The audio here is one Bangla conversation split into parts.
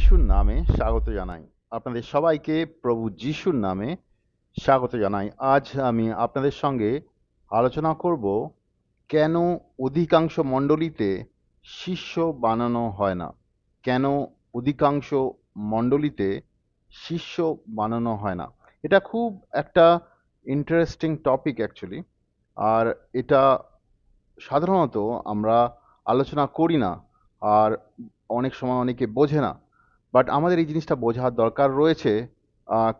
যিশুর নামে স্বাগত জানাই। আপনাদের সবাইকে প্রভু যিশুর নামে স্বাগত জানাই। আজ আমি আপনাদের সঙ্গে আলোচনা করব কেন অধিকাংশ মণ্ডলীতে শিষ্য বানানো হয় না। কেন অধিকাংশ মণ্ডলীতে শিষ্য বানানো হয় না। এটা খুব একটা ইন্টারেস্টিং টপিক অ্যাকচুয়ালি। আর এটা সাধারণত আমরা আলোচনা করি না, আর অনেক সময় অনেকে বোঝে না। বাট আমাদের এই জিনিসটা বোঝার দরকার রয়েছে,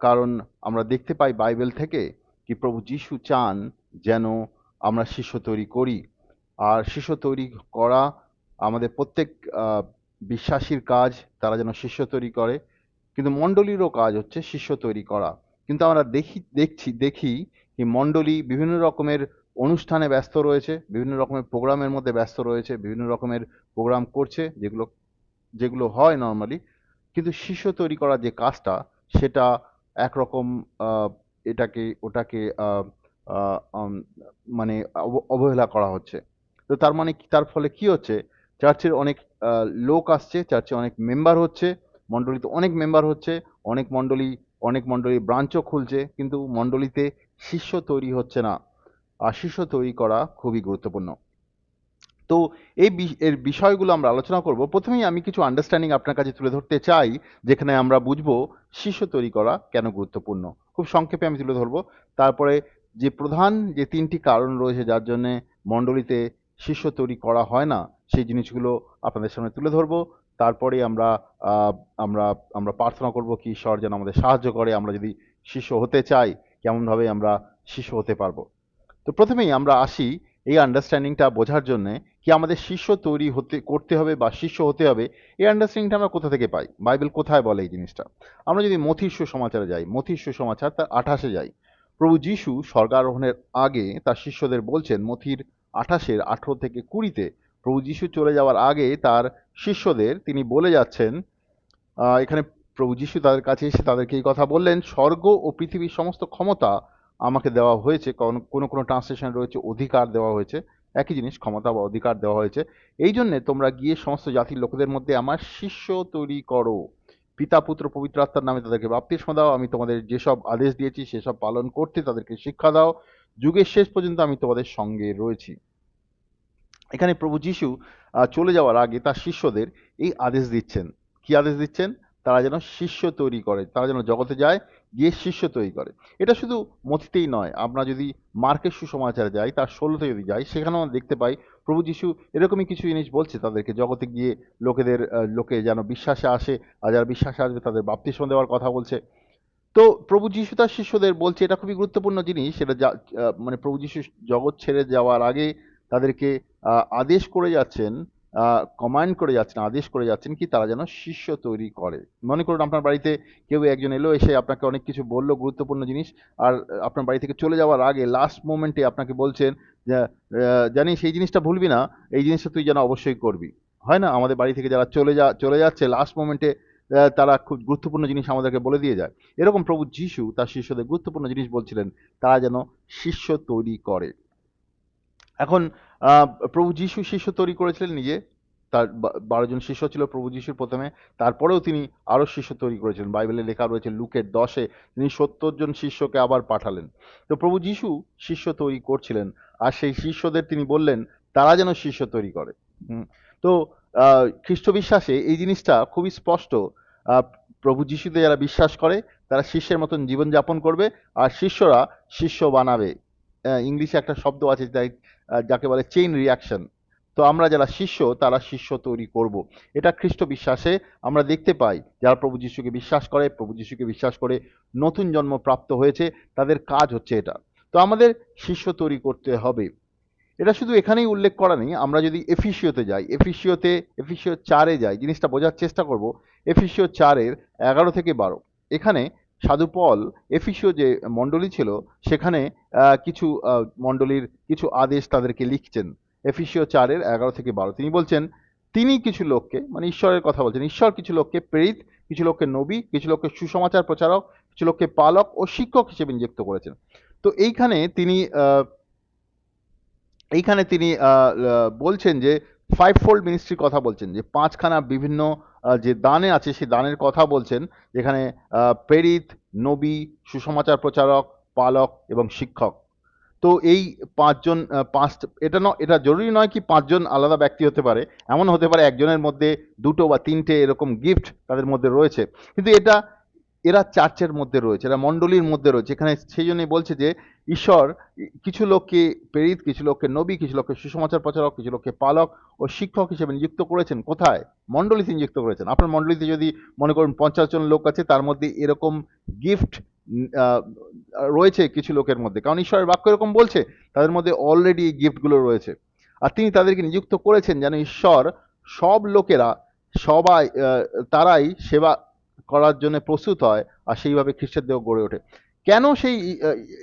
কারণ আমরা দেখতে পাই বাইবেল থেকে কি প্রভু যিশু চান যেন আমরা শিষ্য তৈরি করি। আর শিষ্য তৈরি করা আমাদের প্রত্যেক বিশ্বাসীর কাজ, তারা যেন শিষ্য তৈরি করে। কিন্তু মণ্ডলীরও কাজ হচ্ছে শিষ্য তৈরি করা। কিন্তু আমরা দেখি কি মণ্ডলী বিভিন্ন রকমের অনুষ্ঠানে ব্যস্ত রয়েছে, বিভিন্ন রকমের প্রোগ্রামের মধ্যে ব্যস্ত রয়েছে, বিভিন্ন রকমের প্রোগ্রাম করছে যেগুলো যেগুলো হয় নর্মালি। কিন্তু শিষ্য তৈরি করার যে কাজটা, সেটা একরকম এটাকে ওটাকে মানে অবহেলা করা হচ্ছে। তো তার মানে তার ফলে কি হচ্ছে, চার্চের অনেক লোক আসছে, চার্চে অনেক মেম্বার হচ্ছে, মণ্ডলীতে অনেক মেম্বার হচ্ছে, অনেক মণ্ডলী ব্রাঞ্চও খুলছে, কিন্তু মণ্ডলীতে শিষ্য তৈরি হচ্ছে না। আর শিষ্য তৈরি করা খুবই গুরুত্বপূর্ণ। তো এর বিষয়গুলো আমরা আলোচনা করব। প্রথমেই আমি কিছু আন্ডারস্ট্যান্ডিং আপনার কাছে তুলে ধরতে চাই, যেখানে আমরা বুঝবো শিষ্য তৈরি করা কেন গুরুত্বপূর্ণ। খুব সংক্ষেপে আমি তুলে ধরবো। তারপরে যে প্রধান যে তিনটি কারণ রয়েছে যার জন্য মণ্ডলীতে শিষ্য তৈরি করা হয় না, সেই জিনিসগুলো আপনাদের সামনে তুলে ধরবো। তারপরে আমরা আহ, আমরা আমরা প্রার্থনা করব কি ঈশ্বর যেন আমাদের সাহায্য করে, আমরা যদি শিষ্য হতে চাই কেমনভাবে আমরা শিষ্য হতে পারবো। তো প্রথমেই আমরা আসি এই আন্ডারস্ট্যান্ডিংটা বোঝার জন্য কি আমাদের শিষ্য তৈরি করতে হবে বা শিষ্য হতে হবে। এই আন্ডারস্ট্যান্ডিংটা আমরা কোথা থেকে পাই, বাইবেল কোথায় বলে এই জিনিসটা। আমরা যদি মথির সুসমাচারে যাই, মথির সুসমাচার তার 28-এ যাই, প্রভু যীশু স্বর্গারোহণের আগে তার শিষ্যদের বলছেন, মথির 28-এর 18 থেকে 20-তে প্রভু যীশু চলে যাওয়ার আগে তার শিষ্যদের তিনি বলে যাচ্ছেন, এখানে প্রভু যীশু তাদের কাছে এসে তাদেরকে এই কথা বললেন, স্বর্গ ও পৃথিবীর সমস্ত ক্ষমতা আমাকে দেওয়া হয়েছে। কোনো কোনো ট্রান্সলেশন রয়েছে অধিকার দেওয়া হয়েছে, একই জিনিস, ক্ষমতা বা অধিকার দেওয়া হয়েছে। এই জন্যে তোমরা গিয়ে সমস্ত জাতির লোকেদের মধ্যে আমার শিষ্য তৈরি করো, পিতা পুত্র পবিত্র আত্মার নামে তাদেরকে বাপ্তিস্ম দাও, আমি তোমাদের যেসব আদেশ দিয়েছি সেসব পালন করতে তাদেরকে শিক্ষা দাও, যুগের শেষ পর্যন্ত আমি তোমাদের সঙ্গে রয়েছি। এখানে প্রভু যীশু চলে যাওয়ার আগে তার শিষ্যদের এই আদেশ দিচ্ছেন। কি আদেশ দিচ্ছেন? তারা যেন শিষ্য তৈরি করে, তারা যেন জগতে যায়, গিয়ে শিষ্য তৈরি করে। এটা শুধু মথিতেই নয়, আমরা যদি মার্কের সুসমাচারে যাই, তার 16-তে যদি যাই, সেখানেও আমরা দেখতে পাই প্রভু যীশু এরকমই কিছু জিনিস বলছে তাদেরকে, জগতে গিয়ে লোকে যেন বিশ্বাসে আসে, আর যারা বিশ্বাসে আসবে তাদের বাপ্তিস্ম দেওয়ার কথা বলছে। তো প্রভু যীশু তার শিষ্যদের বলছে, এটা খুবই গুরুত্বপূর্ণ জিনিস। এটা মানে প্রভু যীশু জগৎ ছেড়ে যাওয়ার আগে তাদেরকে আদেশ করে যাচ্ছেন, কমান্ড করে যাচ্ছেন, আদেশ করে যাচ্ছেন কি তারা যেন শিষ্য তৈরি করে। মনে করুন আপনার বাড়িতে কেউ একজন এলো, এসে আপনাকে অনেক কিছু বললো গুরুত্বপূর্ণ জিনিস, আর আপনার বাড়ি থেকে চলে যাওয়ার আগে লাস্ট মোমেন্টে আপনাকে বলছেন যে, জানিস এই জিনিসটা ভুলবি না, এই জিনিসটা তুই যেন অবশ্যই করবি। হয় না, আমাদের বাড়ি থেকে যারা চলে যাচ্ছে লাস্ট মোমেন্টে, তারা খুব গুরুত্বপূর্ণ জিনিস আমাদেরকে বলে দিয়ে যায়। এরকম প্রভু যীশু তার শিষ্যদের গুরুত্বপূর্ণ জিনিস বলছিলেন, তারা যেন শিষ্য তৈরি করে। এখন প্রভু যীশু শিষ্য তৈরি করেছিলেন নিজে, তার 12 জন শিষ্য ছিল প্রভু যীশুর প্রথমে, তারপরেও তিনি আরো শিষ্য তৈরি করেছিলেন। বাইবেলে লেখা রয়েছে লুকের 10-এ তিনি 70 জন শিষ্যকে আবার পাঠালেন। তো প্রভু যীশু শিষ্য তৈরি করছিলেন, আর সেই শিষ্যদের তিনি বললেন তারা যেন শিষ্য তৈরি করে। তো খ্রিস্ট বিশ্বাসে এই জিনিসটা খুবই স্পষ্ট। আহ, প্রভু যিশুতে যারা বিশ্বাস করে তারা শিষ্যের মতন জীবনযাপন করবে, আর শিষ্যরা শিষ্য বানাবে। ইংলিশে একটা শব্দ আছে যাকে বলে চেইন রিয়াকশন। তো আমরা যারা শিষ্য তারা শিষ্য তৈরি করব, এটা খ্রিস্ট বিশ্বাসে আমরা দেখতে পাই। যারা প্রভু যিশুকে বিশ্বাস করে, প্রভু যিশুকে বিশ্বাস করে নতুন জন্ম প্রাপ্ত হয়েছে, তাদের কাজ হচ্ছে এটা। তো আমাদের শিষ্য তৈরি করতে হবে। এটা শুধু এখানেই উল্লেখ করা নেই, আমরা যদি এফিসিওতে যাই, এফিসিও 4-এ যাই, জিনিসটা বোঝার চেষ্টা করব। এফিসিও 4-এর 11 থেকে 12, এখানে সাধু পল এফিসিও যে মণ্ডলী ছিল সেখানে কিছু মণ্ডলীর কিছু আদেশ তাদেরকে লিখছেন। এফিসিও 4-এর 11 থেকে 12 তিনি বলছেন, তিনি কিছু লোককে, মানে ঈশ্বরের কথা বলছেন, ঈশ্বর কিছু লোককে প্রেরিত, কিছু লোককে নবী, কিছু লোককে সুসমাচার প্রচারক, কিছু লোককে পালক ও শিক্ষক হিসেবে নিযুক্ত করেছেন। তো এইখানে তিনি বলছেন যে ফাইভ ফোল্ড মিনিস্ট্রির কথা বলছেন, যে পাঁচখানা বিভিন্ন যে দানে আছে সেই দানের কথা বলছেন, যেখানে প্রেরিত, নবী, সুসমাচার প্রচারক, পালক এবং শিক্ষক। তো এই পাঁচজন, এটা জরুরি নয় কি পাঁচজন আলাদা ব্যক্তি হতে পারে, এমন হতে পারে একজনের মধ্যে দুটো বা তিনটে এরকম গিফট তাদের মধ্যে রয়েছে, কিন্তু এরা চার্চের মধ্যে রয়েছে, এরা মণ্ডলীর মধ্যে রয়েছে। এখানে সেই জন্যই বলছে যে ঈশ্বর কিছু লোককে প্রেরিত, কিছু লোককে নবী, কিছু লোককে সুসমাচার প্রচারক, কিছু লোককে পালক ও শিক্ষক হিসেবে নিযুক্ত করেছেন। কোথায়? মণ্ডলীতে নিযুক্ত করেছেন। আপনার মণ্ডলীতে যদি মনে করুন 50 জন লোক আছে, তার মধ্যে এরকম গিফট রয়েছে কিছু লোকের মধ্যে, কারণ ঈশ্বরের বাক্য এরকম বলছে, তাদের মধ্যে অলরেডি এই গিফটগুলো রয়েছে। আর তিনি তাদেরকে নিযুক্ত করেছেন যেন ঈশ্বর সব লোকেরা, সবাই তারাই সেবা করার জন্য প্রস্তুত হয় আর সেইভাবে খ্রিস্টের দেহ গড়ে ওঠে। কেন সেই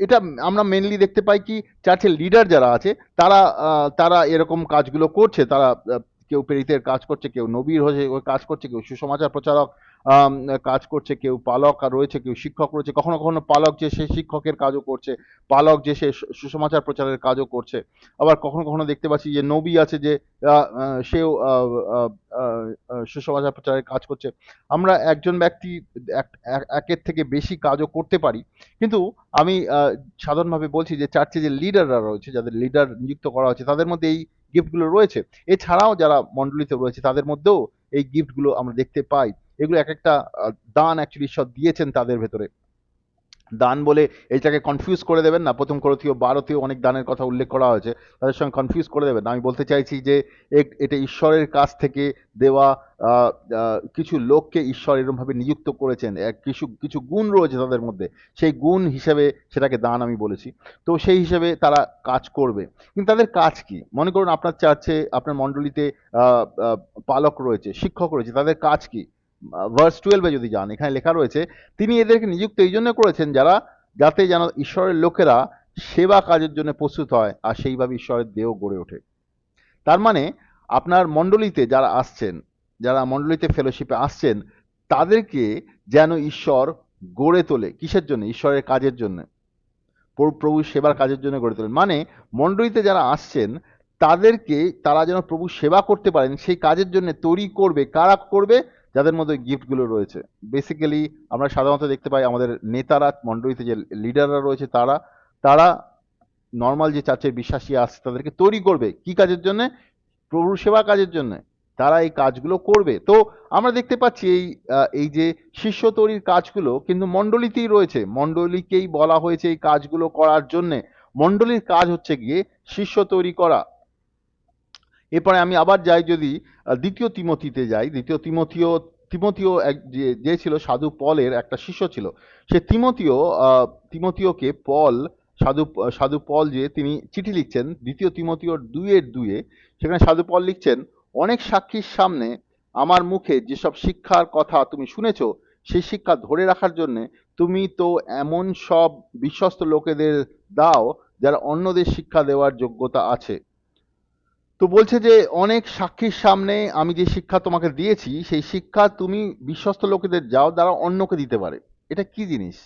এটা আমরা মেনলি দেখতে পাই কি চার্চের লিডার যারা আছে তারা তারা এরকম কাজগুলো করছে। তারা কেউ প্রেরিতের কাজ করছে, কেউ নবীর হয়ে কাজ করছে, কেউ সুসমাচার প্রচারক কাজ করছে, কেউ পালক আর রয়েছে, কেউ শিক্ষক রয়েছে। কখনো কখনো পালক যে সে শিক্ষকের কাজও করছে, পালক যে সে সুসমাচার প্রচারের কাজও করছে। আবার কখনো কখনো দেখতে পাচ্ছি যে নবী আছে যে সেও সুসমাচার প্রচারের কাজ করছে। আমরা একজন ব্যক্তি একের থেকে বেশি কাজও করতে পারি, কিন্তু আমি সাধারণভাবে বলছি যে চার্চে যে লিডাররা রয়েছে, যাদের লিডার নিযুক্ত করা হয়েছে, তাদের মধ্যে এই গিফটগুলো রয়েছে। এছাড়াও যারা মণ্ডলীতে রয়েছে তাদের মধ্যেও এই গিফটগুলো আমরা দেখতে পাই। এগুলো এক একটা দান অ্যাকচুয়ালি ঈশ্বর দিয়েছেন তাদের ভেতরে। দান বলে এইটাকে কনফিউজ করে দেবেন না। প্রথম করন্থীয় 12-তেও অনেক দানের কথা উল্লেখ করা হয়েছে, তাদের সঙ্গে কনফিউজ করে দেবেন না। আমি বলতে চাইছি যে এটা ঈশ্বরের কাছ থেকে দেওয়া কিছু লোককে ঈশ্বর এরকমভাবে নিযুক্ত করেছেন, কিছু কিছু গুণ রয়েছে তাদের মধ্যে, সেই গুণ হিসেবে সেটাকে দান আমি বলেছি। তো সেই হিসেবে তারা কাজ করবে, কিন্তু তাদের কাজ কি? মনে করুন আপনার চার্চে, আপনার মণ্ডলীতে পালক রয়েছে, শিক্ষক রয়েছে, তাদের কাজ কি? ভার্স 12-এ যদি যান, এখানে লেখা রয়েছে তিনি এদেরকে নিযুক্ত এই জন্য করেছেন যাতে যেন ঈশ্বরের লোকেরা সেবা কাজের জন্য প্রস্তুত হয় আর সেইভাবে ঈশ্বরের দেহ গড়ে ওঠে। তার মানে আপনার মণ্ডলীতে যারা আসছেন, যারা মণ্ডলীতে ফেলোশিপে আসছেন, তাদেরকে যেন ঈশ্বর গড়ে তোলে। কিসের জন্য? ঈশ্বরের কাজের জন্য, প্রভু সেবার কাজের জন্য গড়ে তোলেন। মানে মণ্ডলীতে যারা আসছেন তারা যেন প্রভু সেবা করতে পারেন, সেই কাজের জন্য তৈরি করবে। কারা করবে? যাদের মধ্যে গিফটগুলো রয়েছে। বেসিক্যালি আমরা সাধারণত দেখতে পাই আমাদের নেতারা, মণ্ডলীতে যে লিডাররা রয়েছে, তারা তারা নর্মাল যে চার্চের বিশ্বাসী আসছে তাদেরকে তৈরি করবে কি কাজের জন্য? প্রভুর সেবা কাজের জন্য। তারা এই কাজগুলো করবে। তো আমরা দেখতে পাচ্ছি এই যে শিষ্য তৈরির কাজগুলো কিন্তু মণ্ডলীতেই রয়েছে, মণ্ডলীকেই বলা হয়েছে এই কাজগুলো করার জন্য। মণ্ডলীর কাজ হচ্ছে গিয়ে শিষ্য তৈরি করা। এরপরে আমি আবার যাই, যদি দ্বিতীয় তিমথিতে যাই, দ্বিতীয় তিমথিও যে ছিল সাধু পলের একটা শিষ্য ছিল। সে তিমথিওকে সাধু পল যে তিনি চিঠি লিখছেন দ্বিতীয় তিমথিওর 2:2, সেখানে সাধু পল লিখছেন, অনেক সাক্ষীর সামনে আমার মুখে যেসব শিক্ষার কথা তুমি শুনেছ, সেই শিক্ষা ধরে রাখার জন্য তুমি তো এমন সব বিশ্বস্ত লোকেদের দাও যারা অন্যদের শিক্ষা দেওয়ার যোগ্যতা আছে। তো বলছে যে অনেক সাক্ষীর সামনে আমি যে শিক্ষা তোমাকে দিয়েছি সেই শিক্ষা তুমি বিশ্বস্ত লোকেদের যাও, যারা অন্যকে দিতে পারে। এটা কি জিনিস?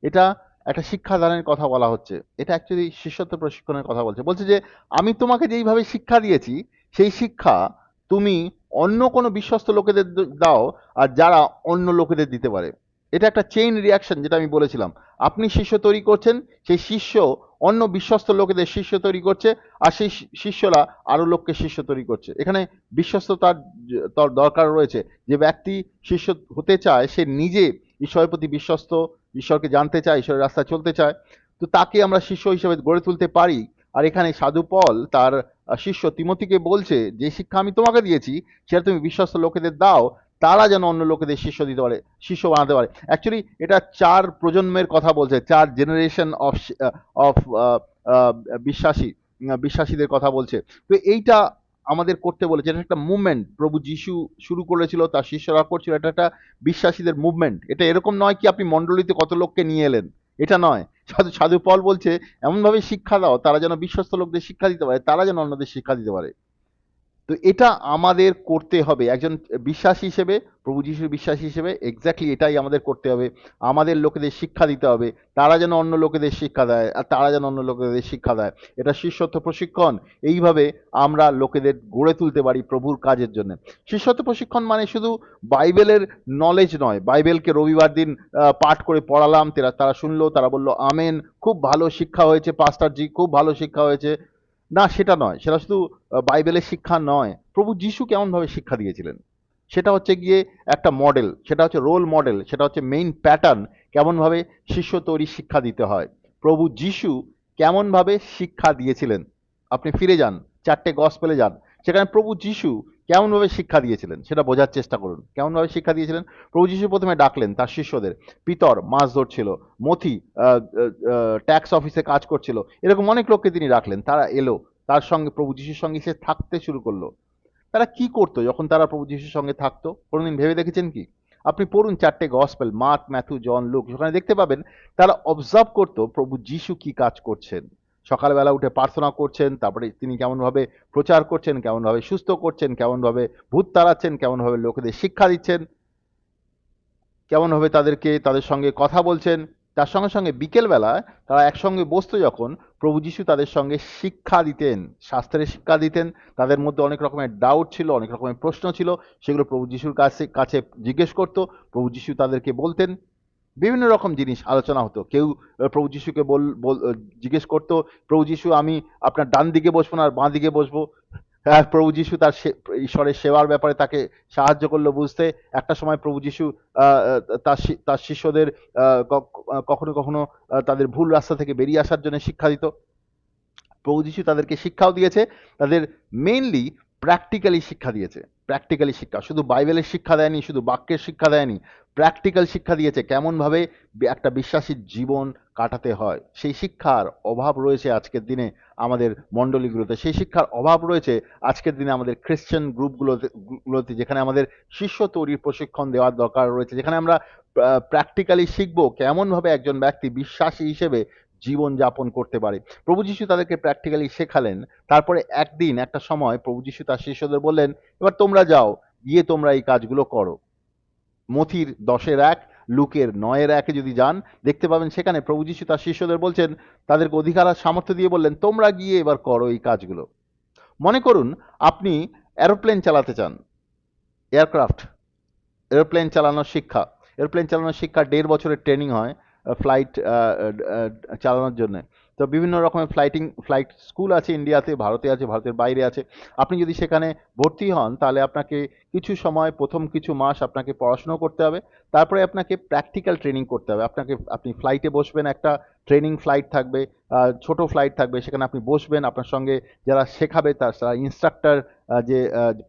এটা একটা শিক্ষাদানের কথা বলা হচ্ছে। এটা অ্যাকচুয়ালি শিষ্যত্ব প্রশিক্ষণের কথা বলছে। বলছে যে আমি তোমাকে যেইভাবে শিক্ষা দিয়েছি সেই শিক্ষা তুমি অন্য কোনো বিশ্বস্ত লোকেদের দাও, আর যারা অন্য লোকেদের দিতে পারে। এটা একটা চেইন রিয়াকশন, যেটা আমি বলেছিলাম। আপনি শিষ্য তৈরি করছেন, সেই শিষ্য অন্য বিশ্বস্ত লোকেদের শিষ্য তৈরি করছে, আর সেই শিষ্যরা আরো লোককে শিষ্য তৈরি করছে। এখানে বিশ্বস্ততার দরকার রয়েছে। যে ব্যক্তি শিষ্য হতে চায় সে নিজে ঈশ্বরের প্রতি বিশ্বস্ত, ঈশ্বরকে জানতে চায়, ঈশ্বরের রাস্তায় চলতে চায়, তো তাকে আমরা শিষ্য হিসেবে গড়ে তুলতে পারি। আর এখানে সাধু পল তার শিষ্য তিমথিকে বলছে যে শিক্ষা আমি তোমাকে দিয়েছি সেটা তুমি বিশ্বস্ত লোকেদের দাও, তারা যেন অন্য লোকেদের শিষ্য বানাতে পারে। অ্যাকচুয়ালি এটা 4 প্রজন্মের কথা বলছে, 4 জেনারেশন অফ বিশ্বাসীদের কথা বলছে। তো এইটা আমাদের করতে বলেছে। এটা একটা মুভমেন্ট প্রভু যিশু শুরু করেছিল, তার শিষ্যরা করছিল। এটা একটা বিশ্বাসীদের মুভমেন্ট। এটা এরকম নয় কি আপনি মণ্ডলীতে কত লোককে নিয়ে এলেন, এটা নয়। সাধু পল বলছে এমনভাবে শিক্ষা দাও তারা যেন বিশ্বস্ত লোকদের শিক্ষা দিতে পারে, তারা যেন অন্যদের শিক্ষা দিতে পারে। তো এটা আমাদের করতে হবে একজন বিশ্বাসী হিসেবে, প্রভু যিশুর বিশ্বাসী হিসেবে এক্স্যাক্টলি এটাই আমাদের করতে হবে। আমাদের লোকেদের শিক্ষা দিতে হবে, তারা যেন অন্য লোকেদের শিক্ষা দেয় আর তারা যেন অন্য লোকেদের শিক্ষা দেয়। এটা শিষ্যত্ব প্রশিক্ষণ। এইভাবে আমরা লোকেদের গড়ে তুলতে পারি প্রভুর কাজের জন্য। শিষ্যত্ব প্রশিক্ষণ মানে শুধু বাইবেলের নলেজ নয়, বাইবেলকে রবিবার দিন পাঠ করে পড়ালাম, তারা তারা শুনলো, তারা বললো আমেন, খুব ভালো শিক্ষা হয়েছে পাস্টারজি, খুব ভালো শিক্ষা হয়েছে। না, সেটা নয়, সেটা শুধু বাইবেলের শিক্ষা নয়। প্রভু যিশু কেমনভাবে শিক্ষা দিয়েছিলেন সেটা হচ্ছে গিয়ে একটা মডেল, সেটা হচ্ছে রোল মডেল, সেটা হচ্ছে মেইন প্যাটার্ন, কেমনভাবে শিষ্য তৈরি শিক্ষা দিতে হয়। প্রভু যিশু কেমনভাবে শিক্ষা দিয়েছিলেন, আপনি ফিরে যান, 4টে গসপেলে যান, সেখানে প্রভু যিশু কেমনভাবে শিক্ষা দিয়েছিলেন সেটা বোঝার চেষ্টা করুন। কেমনভাবে শিক্ষা দিয়েছিলেন? প্রভু যিশু প্রথমে ডাকলেন তার শিষ্যদের। পিতর মাছ ধরছিল, মথি ট্যাক্স অফিসে কাজ করছিল, এরকম অনেক লোককে তিনি রাখলেন, তারা এলো তার সঙ্গে, প্রভু যিশুর সঙ্গে সে থাকতে শুরু করলো। তারা কি করতো যখন তারা প্রভু যিশুর সঙ্গে থাকতো? কোনোদিন ভেবে দেখেছেন কি? আপনি পড়ুন 4টে গসপেল, মার্ক, ম্যাথু, জন, লুক, সেখানে দেখতে পাবেন তারা অবজার্ভ করতো প্রভু যিশু কি কাজ করছেন। সকালবেলা উঠে প্রার্থনা করছেন, তারপরে তিনি কেমনভাবে প্রচার করছেন, কেমনভাবে সুস্থ করছেন, কেমনভাবে ভূত তাড়াচ্ছেন, কেমনভাবে লোকেদের শিক্ষা দিচ্ছেন, কেমনভাবে তাদেরকে তাদের সঙ্গে কথা বলছেন। তার সঙ্গে সঙ্গে বিকেলবেলা তারা একসঙ্গে বসতো যখন, প্রভু যিশু তাদের সঙ্গে শিক্ষা দিতেন, শাস্ত্রের শিক্ষা দিতেন। তাদের মধ্যে অনেক রকমের ডাউট ছিল, অনেক রকমের প্রশ্ন ছিল, সেগুলো প্রভু যিশুর কাছে কাছে জিজ্ঞেস করতো। প্রভু যিশু তাদেরকে বলতেন, বিভিন্ন রকম জিনিস আলোচনা হতো। কেউ প্রভু যিশুকে জিজ্ঞেস করতো, প্রভু যিশু আমি আপনার ডান দিকে বসবো না আর বাঁ দিকে বসবো? হ্যাঁ, প্রভু যিশু তার ঈশ্বরের সেবার ব্যাপারে তাকে সাহায্য করলো বুঝতে। একটা সময় প্রভু যিশু তার শিষ্যদের কখনো কখনো তাদের ভুল রাস্তা থেকে বেরিয়ে আসার জন্য শিক্ষা দিত। প্রভু যিশু তাদেরকে শিক্ষাও দিয়েছে, তাদের মেইনলি প্র্যাকটিক্যালি শিক্ষা দিয়েছে। প্র্যাকটিক্যালি শিক্ষা, শুধু বাইবেলের শিক্ষা দেয়নি, শুধু বাক্যের শিক্ষা দেয়নি, প্র্যাকটিক্যাল শিক্ষা দিয়েছে কেমনভাবে একটা বিশ্বাসীর জীবন কাটাতে হয়। সেই শিক্ষার অভাব রয়েছে আজকের দিনে আমাদের মণ্ডলীগুলোতে, সেই শিক্ষার অভাব রয়েছে আজকের দিনে আমাদের খ্রিশ্চান গ্রুপগুলোতে, যেখানে আমাদের শিষ্য তৈরির প্রশিক্ষণ দেওয়ার দরকার রয়েছে, যেখানে আমরা প্র্যাকটিক্যালি শিখবো কেমনভাবে একজন ব্যক্তি বিশ্বাসী হিসেবে জীবন যাপন করতে পারে। প্রভু যিশু তাদেরকে প্র্যাকটিক্যালি শেখালেন। তারপরে একদিন একটা সময় প্রভু যিশু তার শিষ্যদের বললেন, এবার তোমরা যাও, গিয়ে তোমরা এই কাজগুলো করো। মথির 10-1, লুকের 9-1 যদি যান, দেখতে পাবেন সেখানে প্রভু যিশু তার শিষ্যদের বলছেন, তাদেরকে অধিকার আর সামর্থ্য দিয়ে বললেন, তোমরা গিয়ে এবার করো এই কাজগুলো। মনে করুন আপনি এরোপ্লেন চালাতে চান, এয়ারক্রাফট, এরোপ্লেন চালানোর শিক্ষা। এরোপ্লেন চালানোর শিক্ষা 1.5 বছরের ট্রেনিং হয় ফ্লাইট চালানোর জন্য। তো বিভিন্ন রকমের ফ্লাইট স্কুল আছে ইন্ডিয়াতে, ভারতে আছে, ভারতের বাইরে আছে। আপনি যদি সেখানে ভর্তি হন তাহলে আপনাকে কিছু সময়, প্রথম কিছু মাস আপনাকে পড়াশুনো করতে হবে। তারপরে আপনাকে প্র্যাকটিক্যাল ট্রেনিং করতে হবে। আপনি ফ্লাইটে বসবেন, একটা ট্রেনিং ফ্লাইট থাকবে, ছোট ফ্লাইট থাকবে, সেখানে আপনি বসবেন, আপনার সঙ্গে যারা শেখাবে তারা ইনস্ট্রাক্টর, যে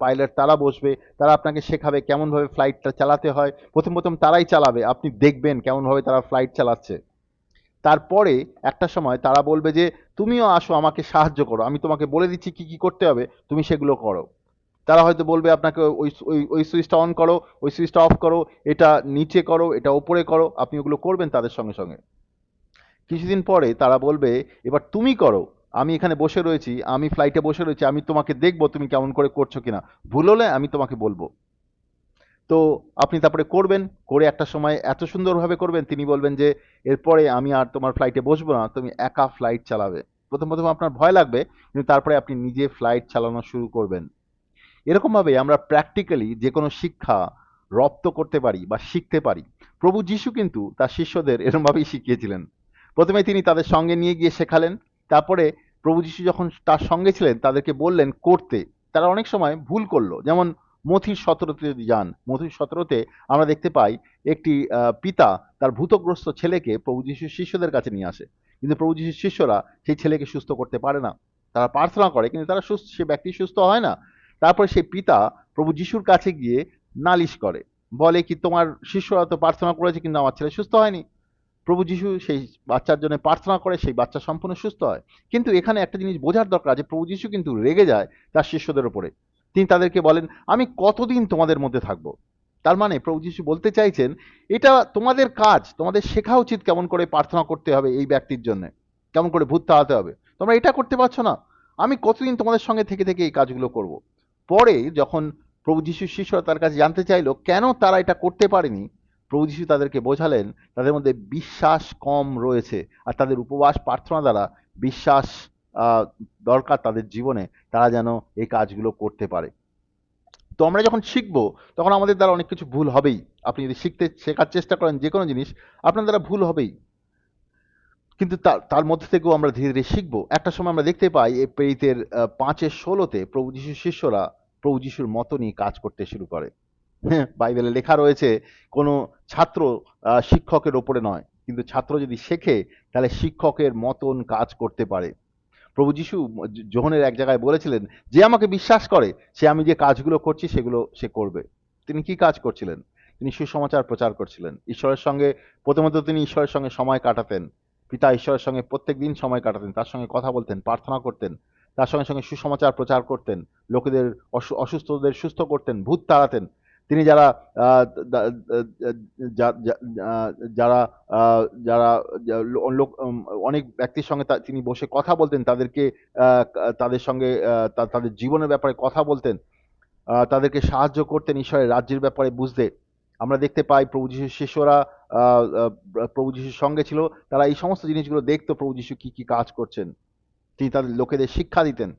পাইলট তারা বসবে, তারা আপনাকে শেখাবে কেমনভাবে ফ্লাইটটা চালাতে হয়। প্রথম প্রথম তারাই চালাবে, আপনি দেখবেন কেমনভাবে তারা ফ্লাইট চালাচ্ছে। তারপরে একটা সময় তারা বলবে যে তুমিও আসো, আমাকে সাহায্য করো, আমি তোমাকে বলে দিচ্ছি কি কি করতে হবে, তুমি সেগুলো করো। তারা হয়তো বলবে আপনাকে ওই ওই ওই সুইচটা অন করো, ওই সুইচটা অফ করো, এটা নিচে করো, এটা ওপরে করো, আপনি ওগুলো করবেন তাদের সঙ্গে সঙ্গে। কিছুদিন পরে তারা বলবে এবার তুমি করো, আমি এখানে বসে রয়েছি, আমি ফ্লাইটে বসে রয়েছি, আমি তোমাকে দেখবো তুমি কেমন করে করছো কিনা, ভুল হলে আমি তোমাকে বলবো। তো আপনি তারপরে করবেন, করে একটা সময় এত সুন্দরভাবে করবেন, তিনি বলবেন যে এরপরে আমি আর তোমার ফ্লাইটে বসবো না, তুমি একা ফ্লাইট চালাবে। প্রথম প্রথম আপনার ভয় লাগবে, কিন্তু তারপরে আপনি নিজে ফ্লাইট চালানো শুরু করবেন। এরকমভাবে আমরা প্র্যাকটিক্যালি যে কোনো শিক্ষা রপ্ত করতে পারি বা শিখতে পারি। প্রভু যিশু কিন্তু তার শিষ্যদের এরকমভাবেই শিখিয়েছিলেন। প্রথমে তিনি তাদের সঙ্গে নিয়ে গিয়ে শেখালেন, তারপরে প্রভু যিশু যখন তার সঙ্গে ছিলেন তাদেরকে বললেন করতে। তারা অনেক সময় ভুল করলো, যেমন মথির 17-তে যদি যান, মথির 17-তে আমরা দেখতে পাই একটি পিতা তার ভূতগ্রস্ত ছেলেকে প্রভু যিশুর শিষ্যদের কাছে নিয়ে আসে, কিন্তু প্রভু যিশুর শিষ্যরা সেই ছেলেকে সুস্থ করতে পারে না। তারা প্রার্থনা করে কিন্তু তারা সুস্থ, সে ব্যক্তি সুস্থ হয় না। তারপরে সেই পিতা প্রভু যিশুর কাছে গিয়ে নালিশ করে, বলে কি তোমার শিষ্যরা তো প্রার্থনা করেছে কিন্তু আমার ছেলে সুস্থ হয়নি। প্রভু যিশু সেই বাচ্চার জন্য প্রার্থনা করে, সেই বাচ্চা সম্পূর্ণ সুস্থ হয়। কিন্তু এখানে একটা জিনিস বোঝার দরকার, যে প্রভু যিশু কিন্তু রেগে যায় তার শিষ্যদের উপরে। তিনি তাদেরকে বলেন, আমি কতদিন তোমাদের মধ্যে থাকবো? তার মানে প্রভু যিশু বলতে চাইছেন, এটা তোমাদের কাজ, তোমাদের শেখা উচিত কেমন করে প্রার্থনা করতে হবে এই ব্যক্তির জন্য, কেমন করে ভূত তাড়াতে হবে। তোমরা এটা করতে পারছো না, আমি কতদিন তোমাদের সঙ্গে থেকে থেকে এই কাজগুলো করব। পরে যখন প্রভু যিশুর শিষ্যরা তার কাছে জানতে চাইলো কেন তারা এটা করতে পারেনি, প্রভু যিশু তাদেরকে বোঝালেন তাদের মধ্যে বিশ্বাস কম রয়েছে, আর তাদের উপবাস প্রার্থনা দ্বারা বিশ্বাস দরকার তাদের জীবনে, তারা যেন এই কাজগুলো করতে পারে। তো আমরা যখন শিখবো তখন আমাদের দ্বারা অনেক কিছু ভুল হবেই। আপনি যদি শেখার চেষ্টা করেন যে কোনো জিনিস, আপনার দ্বারা ভুল হবেই, কিন্তু তার মধ্যে থেকেও আমরা ধীরে ধীরে শিখবো। একটা সময় আমরা দেখতে পাই এই প্রেরিতের 5:16 প্রভু যিশুর শিষ্যরা প্রভু যিশুর মতনই কাজ করতে শুরু করে। হ্যাঁ, বাইবেলে লেখা রয়েছে কোনো ছাত্র শিক্ষকের ওপরে নয়, কিন্তু ছাত্র যদি শেখে তাহলে শিক্ষকের মতন কাজ করতে পারে। প্রভু যিশু যোহনের এক জায়গায় বলেছিলেন, যে আমাকে বিশ্বাস করে সে আমি যে কাজগুলো করছি সেগুলো সে করবে। তিনি কি কাজ করছিলেন? তিনি সুসমাচার প্রচার করছিলেন। ঈশ্বরের সঙ্গে প্রথমত তিনি ঈশ্বরের সঙ্গে সময় কাটাতেন, পিতা ঈশ্বরের সঙ্গে প্রত্যেক দিন সময় কাটাতেন, তার সঙ্গে কথা বলতেন, প্রার্থনা করতেন, তার সঙ্গে সঙ্গে সুসমাচার প্রচার করতেন, লোকেদের অসুস্থদের সুস্থ করতেন, ভূত তাড়াতেন। তিনি যারা আহ, দা- যারা যারা লোক অনেক ব্যক্তির সঙ্গে তিনি বসে কথা বলতেন, তাদেরকে তাদের সঙ্গে তাদের জীবনের ব্যাপারে কথা বলতেন, তাদেরকে সাহায্য করতেন ঈশ্বরের রাজ্যের ব্যাপারে বুঝতে। আমরা দেখতে পাই প্রভু যিশুর শিষ্যরা প্রভু যিশুর সঙ্গে ছিল, তারা এই সমস্ত জিনিসগুলো দেখতো, প্রভু যিশু কি কি কাজ করছেন, তিনি তাদের লোকেদের শিক্ষা দিতেন,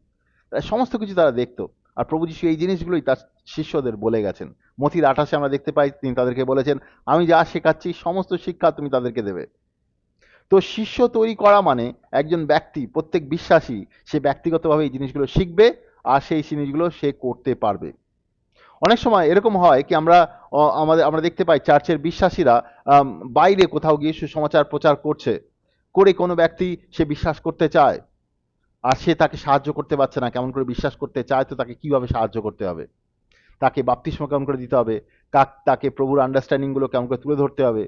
সমস্ত কিছু তারা দেখতো। আর প্রভু যিশু এই জিনিসগুলোই তার শিষ্যদের বলে গেছেন। মথির 28 আমরা দেখতে পাই তিনি তাদেরকে বলেছেন, আমি যা শেখাচ্ছি সমস্ত শিক্ষা তুমি তাদেরকে দেবে। তো শিষ্য তৈরি করা মানে একজন ব্যক্তি, প্রত্যেক বিশ্বাসী সে ব্যক্তিগতভাবে এই জিনিসগুলো শিখবে আর সেই জিনিসগুলো সে করতে পারবে। অনেক সময় এরকম হয় কি আমরা দেখতে পাই চার্চের বিশ্বাসীরা বাইরে কোথাও গিয়ে সুসমাচার প্রচার করছে, করে কোনো ব্যক্তি সে বিশ্বাস করতে চায় আর সে তাকে সাহায্য করতে পারছে না, কেমন করে বিশ্বাস করতে চায়, তো তাকে কিভাবে সাহায্য করতে হবে, তাকে বাপ্তিস্ম কেমন করে দিতে হবে, তাকে প্রভুর আন্ডারস্ট্যান্ডিং গুলো কেমন করে তুলে ধরতে হবে।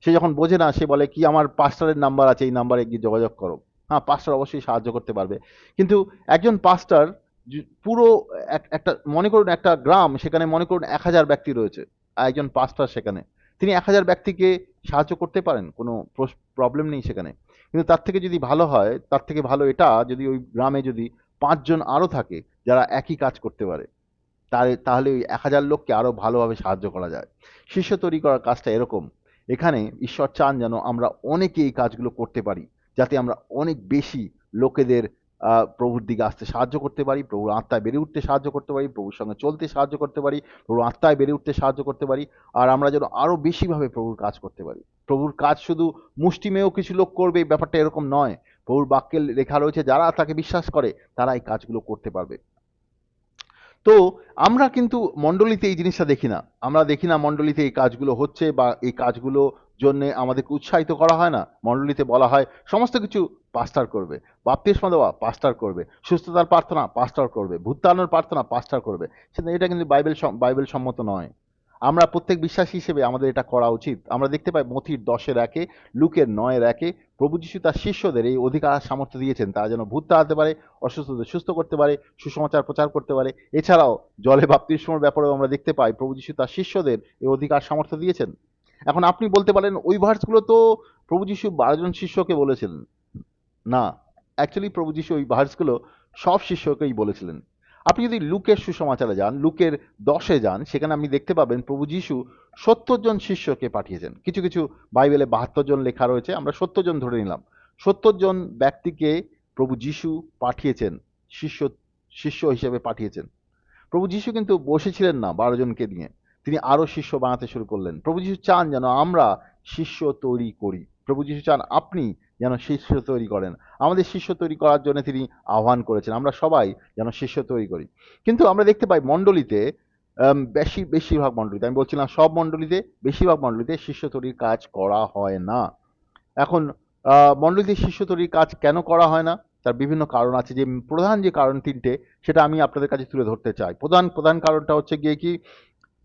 সে যখন বোঝে না সে বলে কি আমার পাস্টারের নাম্বার আছে, এই নাম্বারে গিয়ে যোগাযোগ করো। হ্যাঁ, পাস্টার অবশ্যই সাহায্য করতে পারবে, কিন্তু একজন পাস্টার পুরো একটা মনে করুন একটা গ্রাম, সেখানে মনে করুন 1000 ব্যক্তি রয়েছে, আর একজন পাস্টার সেখানে, তিনি 1000 ব্যক্তিকে সাহায্য করতে পারেন, কোনো প্রবলেম নেই সেখানে। কিন্তু তার থেকে যদি ভালো হয়, তার থেকে ভালো এটা যদি ওই গ্রামে যদি 5জন আরো থাকে যারা একই কাজ করতে পারে, তাহলে ওই 1000 লোককে আরো ভালোভাবে সাহায্য করা যায়। শিষ্য তৈরি করার কাজটা এরকম। এখানে ঈশ্বর চান যেন আমরা অনেকে এই কাজগুলো করতে পারি, যাতে আমরা অনেক বেশি লোকেদের প্রভুর দিকে আসতে সাহায্য করতে পারি, প্রভুর আত্মায় বেড়ে উঠতে সাহায্য করতে পারি, প্রভুর সঙ্গে চলতে সাহায্য করতে পারি, প্রভুর আত্মায় বেড়ে উঠতে সাহায্য করতে পারি। আর আমরা যেন আরো বেশিভাবে প্রভুর কাজ করতে পারি। প্রভুর কাজ শুধু মুষ্টিমেয় কিছু লোক করবে এই ব্যাপারটা এরকম নয়। প্রভুর বাক্যে লেখা রয়েছে যারা তাকে বিশ্বাস করে তারা এই কাজগুলো করতে পারবে। তো আমরা কিন্তু মণ্ডলীতে এই জিনিসটা দেখি না। আমরা দেখি না মণ্ডলীতে এই কাজগুলো হচ্ছে বা এই কাজগুলো জন্য আমাদেরকে উৎসাহিত করা হয় না। মণ্ডলীতে বলা হয় সমস্ত কিছু পাস্টার করবে, বাপ্তিস্ম দেওয়া পাস্টার করবে, সুস্থতার প্রার্থনা পাস্টার করবে, ভূত তাড়ানোর প্রার্থনা পাস্টার করবে। সেটা এটা কিন্তু বাইবেল সম্মত নয়। আমরা প্রত্যেক বিশ্বাসী হিসেবে আমাদের এটা করা উচিত। আমরা দেখতে পাই মথির 10:1, লুকের 9:1, প্রভু যিশু তার শিষ্যদের এই অধিকার সামর্থ্য দিয়েছেন তারা যেন ভূত তাড়াতে পারে, অসুস্থদের সুস্থ করতে পারে, সুসমাচার প্রচার করতে পারে। এছাড়াও জলে বাপ্তিস্মর ব্যাপারেও আমরা দেখতে পাই প্রভু যিশু তার শিষ্যদের এই অধিকার সামর্থ্য দিয়েছেন। এখন আপনি বলতে পারেন ওই ভার্সগুলো তো প্রভু যিশু 12 জন শিষ্যকে বলেছিলেন। না, অ্যাকচুয়ালি প্রভু যিশু ওই ভার্সগুলো সব শিষ্যকেই বলেছিলেন। আপনি যদি লুকের সুসমাচারে যান, লুকের 10-এ যান, সেখানে আপনি দেখতে পাবেন প্রভু যিশু 70 জন শিষ্যকে পাঠিয়েছেন। কিছু কিছু বাইবেলে 72 জন লেখা রয়েছে, আমরা 70 জন ধরে নিলাম। 70 জন ব্যক্তিকে প্রভু যিশু পাঠিয়েছেন, শিষ্য শিষ্য হিসেবে পাঠিয়েছেন। প্রভু যিশু কিন্তু বসেছিলেন না 12 জনকে নিয়ে, তিনি আরো শিষ্য বানাতে শুরু করলেন। প্রভু যিশু চান যেন আমরা শিষ্য তৈরি করি। প্রভু যিশু চান আপনি যেন শিষ্য তৈরি করেন। আমাদের শিষ্য তৈরি করার জন্য তিনি আহ্বান করেছেন, আমরা সবাই যেন শিষ্য তৈরি করি। কিন্তু আমরা দেখতে পাই মণ্ডলীতে বেশিরভাগ মণ্ডলীতে, আমি বলছিলাম সব মণ্ডলীতে, বেশিরভাগ মণ্ডলীতে শিষ্য তৈরির কাজ করা হয় না। এখন মণ্ডলীতে শিষ্য তৈরির কাজ কেন করা হয় না, তার বিভিন্ন কারণ আছে। যে প্রধান যে কারণ 3টে, সেটা আমি আপনাদের কাছে তুলে ধরতে চাই। প্রধান প্রধান কারণটা হচ্ছে গিয়ে কি,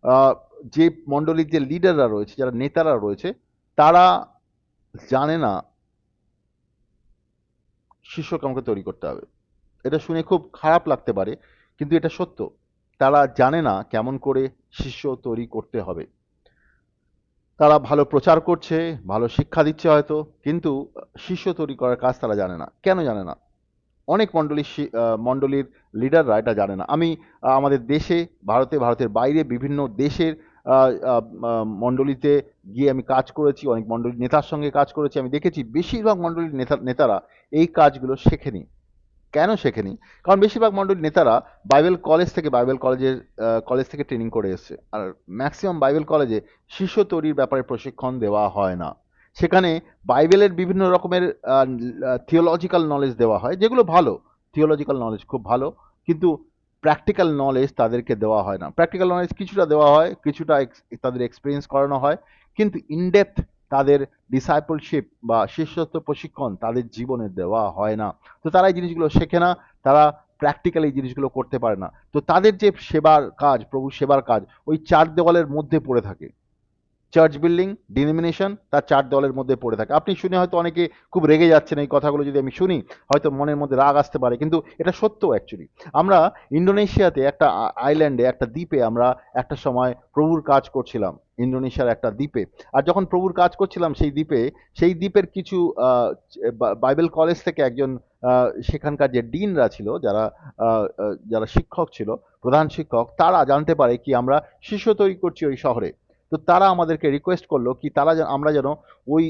আহ, যে মণ্ডলীর যে লিডাররা রয়েছে, যারা নেতারা রয়েছে, তারা জানে না শিষ্য কেমন তৈরি করতে হবে। এটা শুনে খুব খারাপ লাগতে পারে, কিন্তু এটা সত্য। তারা জানে না কেমন করে শিষ্য তৈরি করতে হবে। তারা ভালো প্রচার করছে, ভালো শিক্ষা দিচ্ছে হয়তো, কিন্তু শিষ্য তৈরি করার কাজ তারা জানে না। কেন জানে না? অনেক মণ্ডলীর লিডাররা এটা জানে না। আমি আমাদের দেশে, ভারতের বাইরে বিভিন্ন দেশের মণ্ডলীতে গিয়ে আমি কাজ করেছি, অনেক মণ্ডলীর নেতার সঙ্গে কাজ করেছি। আমি দেখেছি বেশিরভাগ মণ্ডলীর নেতারা এই কাজগুলো শেখেনি। কেন শেখেনি? কারণ বেশিরভাগ মণ্ডলীর নেতারা কলেজ থেকে ট্রেনিং করে এসছে। আর ম্যাক্সিমাম বাইবেল কলেজে শিষ্য তৈরির ব্যাপারে প্রশিক্ষণ দেওয়া হয় না। সেখানে বাইবেলের বিভিন্ন রকমের থিওলজিক্যাল নলেজ দেওয়া হয়, যেগুলো ভালো। থিওলজিক্যাল নলেজ খুব ভালো, কিন্তু প্র্যাকটিক্যাল নলেজ তাদেরকে দেওয়া হয় না। প্র্যাকটিক্যাল নলেজ কিছুটা দেওয়া হয়, কিছুটা তাদের এক্সপিরিয়েন্স করানো হয়, কিন্তু ইনডেপথ তাদের ডিসাইপলশিপ বা শিষ্যত্ব প্রশিক্ষণ তাদের জীবনে দেওয়া হয় না। তো তারা এই জিনিসগুলো শেখে না, তারা প্র্যাকটিক্যালি এই জিনিসগুলো করতে পারে না। তো তাদের যে সেবার কাজ, প্রভুর সেবার কাজ, ওই চার দেওয়ালের মধ্যে পড়ে থাকে। চার্চ বিল্ডিং, ডিনোমিনেশন, তার চার দেওয়ালের মধ্যে পড়ে থাকে। আপনি শুনে হয়তো অনেকে খুব রেগে যাচ্ছেন, এই কথাগুলো যদি আমি শুনি হয়তো মনের মধ্যে রাগ আসতে পারে, কিন্তু এটা সত্য অ্যাকচুয়ালি। আমরা ইন্দোনেশিয়াতে একটা আইল্যান্ডে, একটা দ্বীপে আমরা একটা সময় প্রভুর কাজ করছিলাম, ইন্দোনেশিয়ার একটা দ্বীপে। আর যখন প্রভুর কাজ করছিলাম সেই দ্বীপের কিছু বাইবেল কলেজ থেকে একজন সেখানকার যে ডিনরা ছিল, যারা শিক্ষক ছিল, প্রধান শিক্ষক, তারা জানতে পারে কি আমরা শিষ্য তৈরি করছি ওই শহরে। তো তারা আমাদেরকে রিকোয়েস্ট করলো কি আমরা যেন ওই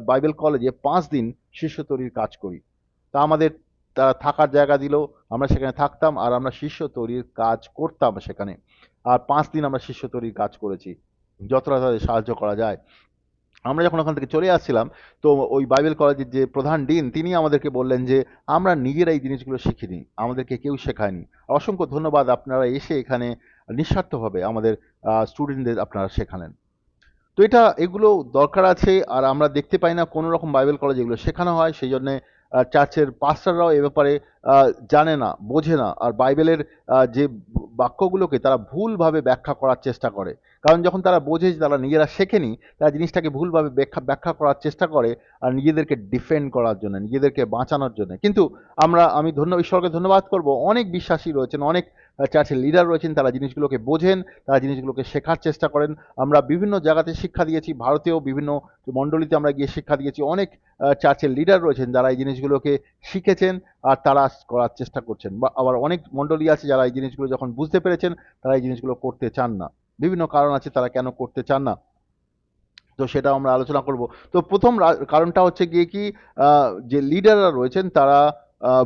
বাইবেল কলেজে 5 দিন শিষ্য তৈরির কাজ করি। তা তারা থাকার জায়গা দিল, আমরা সেখানে থাকতাম আর আমরা শিষ্য তৈরির কাজ করতাম সেখানে। আর 5 দিন আমরা শিষ্য তৈরির কাজ করেছি, যতটা তাদের সাহায্য করা যায়। আমরা যখন ওখান থেকে চলে আসছিলাম, তো ওই বাইবেল কলেজের যে প্রধান ডিন, তিনি আমাদেরকে বললেন যে আমরা নিজেরা এই জিনিসগুলো শিখিনি, আমাদেরকে কেউ শেখায়নি। অসংখ্য ধন্যবাদ, আপনারা এসে এখানে নিঃস্বার্থভাবে আমাদের স্টুডেন্টদের আপনারা শেখালেন। তো এগুলো দরকার আছে, আর আমরা দেখতে পাই না কোনো রকম বাইবেল কলেজে এগুলো শেখানো হয়। সেই জন্যে চার্চের পাস্টাররাও এ ব্যাপারে জানে না, বোঝে না, আর বাইবেলের যে বাক্যগুলোকে তারা ভুলভাবে ব্যাখ্যা করার চেষ্টা করে। কারণ যখন তারা বোঝে যে তারা নিজেরা শেখেনি, তারা জিনিসটাকে ভুলভাবে ব্যাখ্যা করার চেষ্টা করে, আর নিজেদেরকে ডিফেন্ড করার জন্য, নিজেদেরকে বাঁচানোর জন্য। কিন্তু ঈশ্বরকে ধন্যবাদ করব, অনেক বিশ্বাসী রয়েছেন, অনেক চার্চের লিডার রয়েছেন, তারা জিনিসগুলোকে বোঝেন, তারা জিনিসগুলোকে শেখার চেষ্টা করেন। আমরা বিভিন্ন জায়গাতে শিক্ষা দিয়েছি, ভারতেও বিভিন্ন মণ্ডলীতে আমরা গিয়ে শিক্ষা দিয়েছি। অনেক চার্চের লিডার রয়েছেন যারা এই জিনিসগুলোকে শিখেছেন আর তারা করার চেষ্টা করছেন। বা আবার অনেক মণ্ডলী আছে যারা এই জিনিসগুলো যখন বুঝতে পেরেছেন, তারা এই জিনিসগুলো করতে চান না। বিভিন্ন কারণ আছে তারা কেন করতে চান না, তো সেটা আমরা আলোচনা করব। তো প্রথম কারণটা হচ্ছে গিয়ে কি, যে লিডাররা রয়েছেন তারা আহ,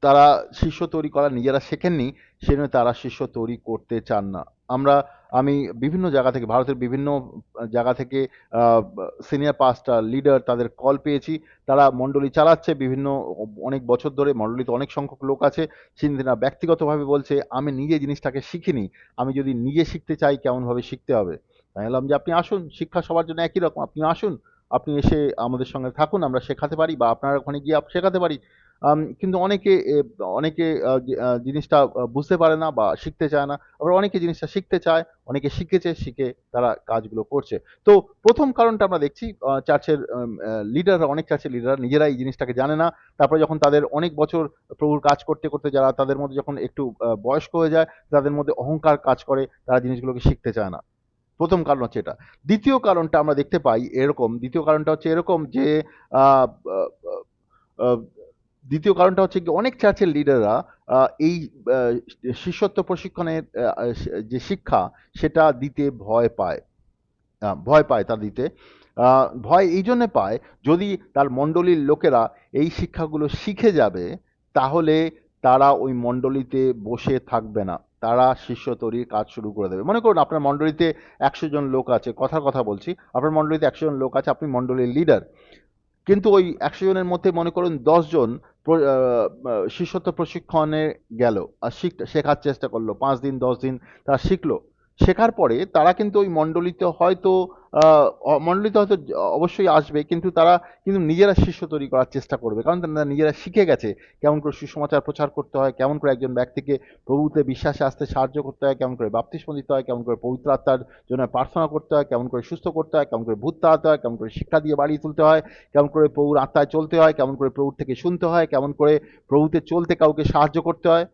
তারা শিষ্য তৈরি করা নিজেরা শেখেননি, সেজন্য তারা শিষ্য তৈরি করতে চান না। আমি বিভিন্ন জায়গা থেকে, ভারতের বিভিন্ন জায়গা থেকে সিনিয়র পাস্টার, লিডার, তাদের কল পেয়েছি। তারা মণ্ডলী চালাচ্ছে বিভিন্ন অনেক বছর ধরে, মণ্ডলীতে অনেক সংখ্যক লোক আছে। তারা ব্যক্তিগতভাবে বলছে আমি নিজে জিনিসটাকে শিখিনি, আমি যদি নিজে শিখতে চাই কেমনভাবে শিখতে হবে। আমি বললাম যে আপনি আসুন, শিক্ষা সবার জন্য একই রকম, আপনি আসুন, আপনি এসে আমাদের সঙ্গে থাকুন, আমরা শেখাতে পারি বা আপনার ওখানে গিয়ে শেখাতে পারি। কিন্তু অনেকে জিনিসটা বুঝতে পারে না বা শিখতে চায় না। আবার অনেকে জিনিসটা শিখতে চায়, অনেকে শিখেছে, শিখে তারা কাজগুলো করছে। তো প্রথম কারণটা আমরা দেখছি, অনেক চার্চের লিডাররা নিজেরা এই জিনিসটাকে জানে না। তারপরে যখন তাদের অনেক বছর প্রভুর কাজ করতে করতে যারা তাদের মধ্যে যখন একটু বয়স্ক হয়ে যায়, তাদের মধ্যে অহংকার কাজ করে, তারা জিনিসগুলোকে শিখতে চায় না। প্রথম কারণ হচ্ছে এটা। দ্বিতীয় কারণটা হচ্ছে এরকম যে আহ, আহ, আহ, দ্বিতীয় কারণটা হচ্ছে কি, অনেক চার্চের লিডাররা এই শিষ্যত্ব প্রশিক্ষণের যে শিক্ষা, সেটা দিতে ভয় পায় তা দিতে। ভয় এই জন্যে পায়, যদি তার মণ্ডলীর লোকেরা এই শিক্ষাগুলো শিখে যাবে, তাহলে তারা ওই মণ্ডলীতে বসে থাকবে না, তারা শিষ্য তৈরির কাজ শুরু করে দেবে। মনে করুন আপনার মণ্ডলীতে 100 জন লোক আছে, কথা বলছি, আপনার মণ্ডলীতে 100 জন লোক আছে, আপনি মণ্ডলীর লিডার। কিন্তু ওই 100 জনের মধ্যে মনে করুন 10 জন শিষ্যত্ব প্রশিক্ষণে গেল, আর শেখার চেষ্টা করলো, 5 দিন 10 দিন তারা শিখলো। শেখার পরে তারা কিন্তু ওই মণ্ডলীতে হয়তো অবশ্যই আসবে, কিন্তু তারা কিন্তু নিজেরা শিষ্য তৈরি করার চেষ্টা করবে, কারণ তারা নিজেরা শিখে গেছে কেমন করে সুসমাচার প্রচার করতে হয়, কেমন করে একজন ব্যক্তিকে প্রভুতে বিশ্বাসে আসতে সাহায্য করতে হয়, কেমন করে বাপ্তিস্ম দিতে হয়, কেমন করে পবিত্র আত্মার জন্য প্রার্থনা করতে হয়, কেমন করে সুস্থ করতে হয়, কেমন করে ভূত তাড়াতে হয়, কেমন করে শিক্ষা দিয়ে বাড়িয়ে তুলতে হয়, কেমন করে প্রভুর আত্মায় চলতে হয়, কেমন করে প্রভুর থেকে শুনতে হয়, কেমন করে প্রভুতে চলতে কাউকে সাহায্য করতে হয়,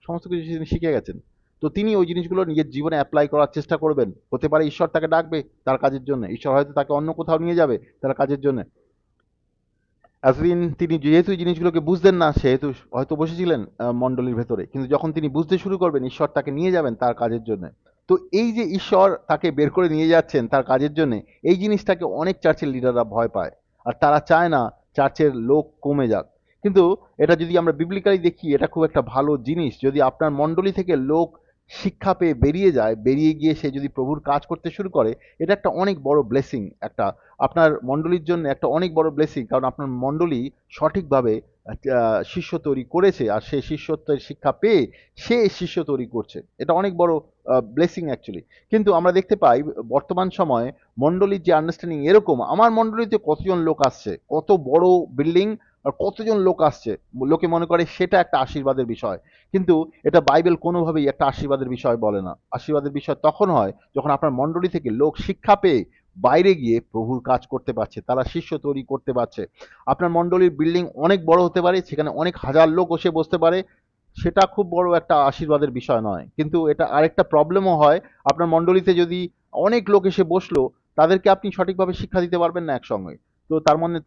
সমস্ত কিছু তিনি শিখে গেছেন। তো তিনি ওই জিনিসগুলো নিজের জীবনে অ্যাপ্লাই করার চেষ্টা করবেন। হতে পারে ঈশ্বর তাকে ডাকবে তার কাজের জন্য, ঈশ্বর হয়তো তাকে অন্য কোথাও নিয়ে যাবে তার কাজের জন্য। এতদিন তিনি যেহেতু এই জিনিসগুলোকে বুঝতেন না, সেহেতু হয়তো বসেছিলেন মণ্ডলীর ভেতরে, কিন্তু যখন তিনি বুঝতে শুরু করবেন ঈশ্বর তাকে নিয়ে যাবেন তার কাজের জন্য। তো এই যে ঈশ্বর তাকে বের করে নিয়ে যাচ্ছেন তার কাজের জন্য, এই জিনিসটাকে অনেক চার্চের লিডাররা ভয় পায়, আর তারা চায় না চার্চের লোক কমে যাক। কিন্তু এটা যদি আমরা বিবলিক্যালি দেখি, এটা খুব একটা ভালো জিনিস। যদি আপনার মণ্ডলী থেকে লোক শিক্ষা পেয়ে বেরিয়ে যায়, বেরিয়ে গিয়ে সে যদি প্রভুর কাজ করতে শুরু করে, এটা একটা অনেক বড় ব্লেসিং, একটা আপনার মণ্ডলীর জন্য একটা অনেক বড় ব্লেসিং। কারণ আপনার মণ্ডলী সঠিকভাবে শিষ্য তৈরি করেছে, আর সে শিষ্যত্বের শিক্ষা পেয়ে সে শিষ্য তৈরি করছে। এটা অনেক বড় ব্লেসিং অ্যাকচুয়ালি। কিন্তু আমরা দেখতে পাই বর্তমান সময়ে মণ্ডলীর যে আন্ডারস্ট্যান্ডিং এরকম, আমার মণ্ডলীতে কতজন লোক আসছে, কত বড় বিল্ডিং আর কতজন লোক আসছে, লোকে মনে করে সেটা একটা আশীর্বাদের বিষয়। কিন্তু এটা বাইবেল কোনোভাবেই একটা আশীর্বাদের বিষয় বলে না। আশীর্বাদের বিষয় তখন হয় যখন আপনার মণ্ডলী থেকে লোক শিক্ষা পেয়ে বাইরে গিয়ে প্রভুর কাজ করতে পারছে, তারা শিষ্য তৈরি করতে পারছে। আপনার মণ্ডলীর বিল্ডিং অনেক বড় হতে পারে, সেখানে অনেক হাজার লোক বসে বসতে পারে, সেটা খুব বড় একটা আশীর্বাদের বিষয় নয়। কিন্তু এটা আরেকটা প্রবলেমও হয়, আপনার মণ্ডলীতে যদি অনেক লোক এসে বসলো, তাদেরকে আপনি সঠিকভাবে শিক্ষা দিতে পারবেন না একসঙ্গে। তো তার মানে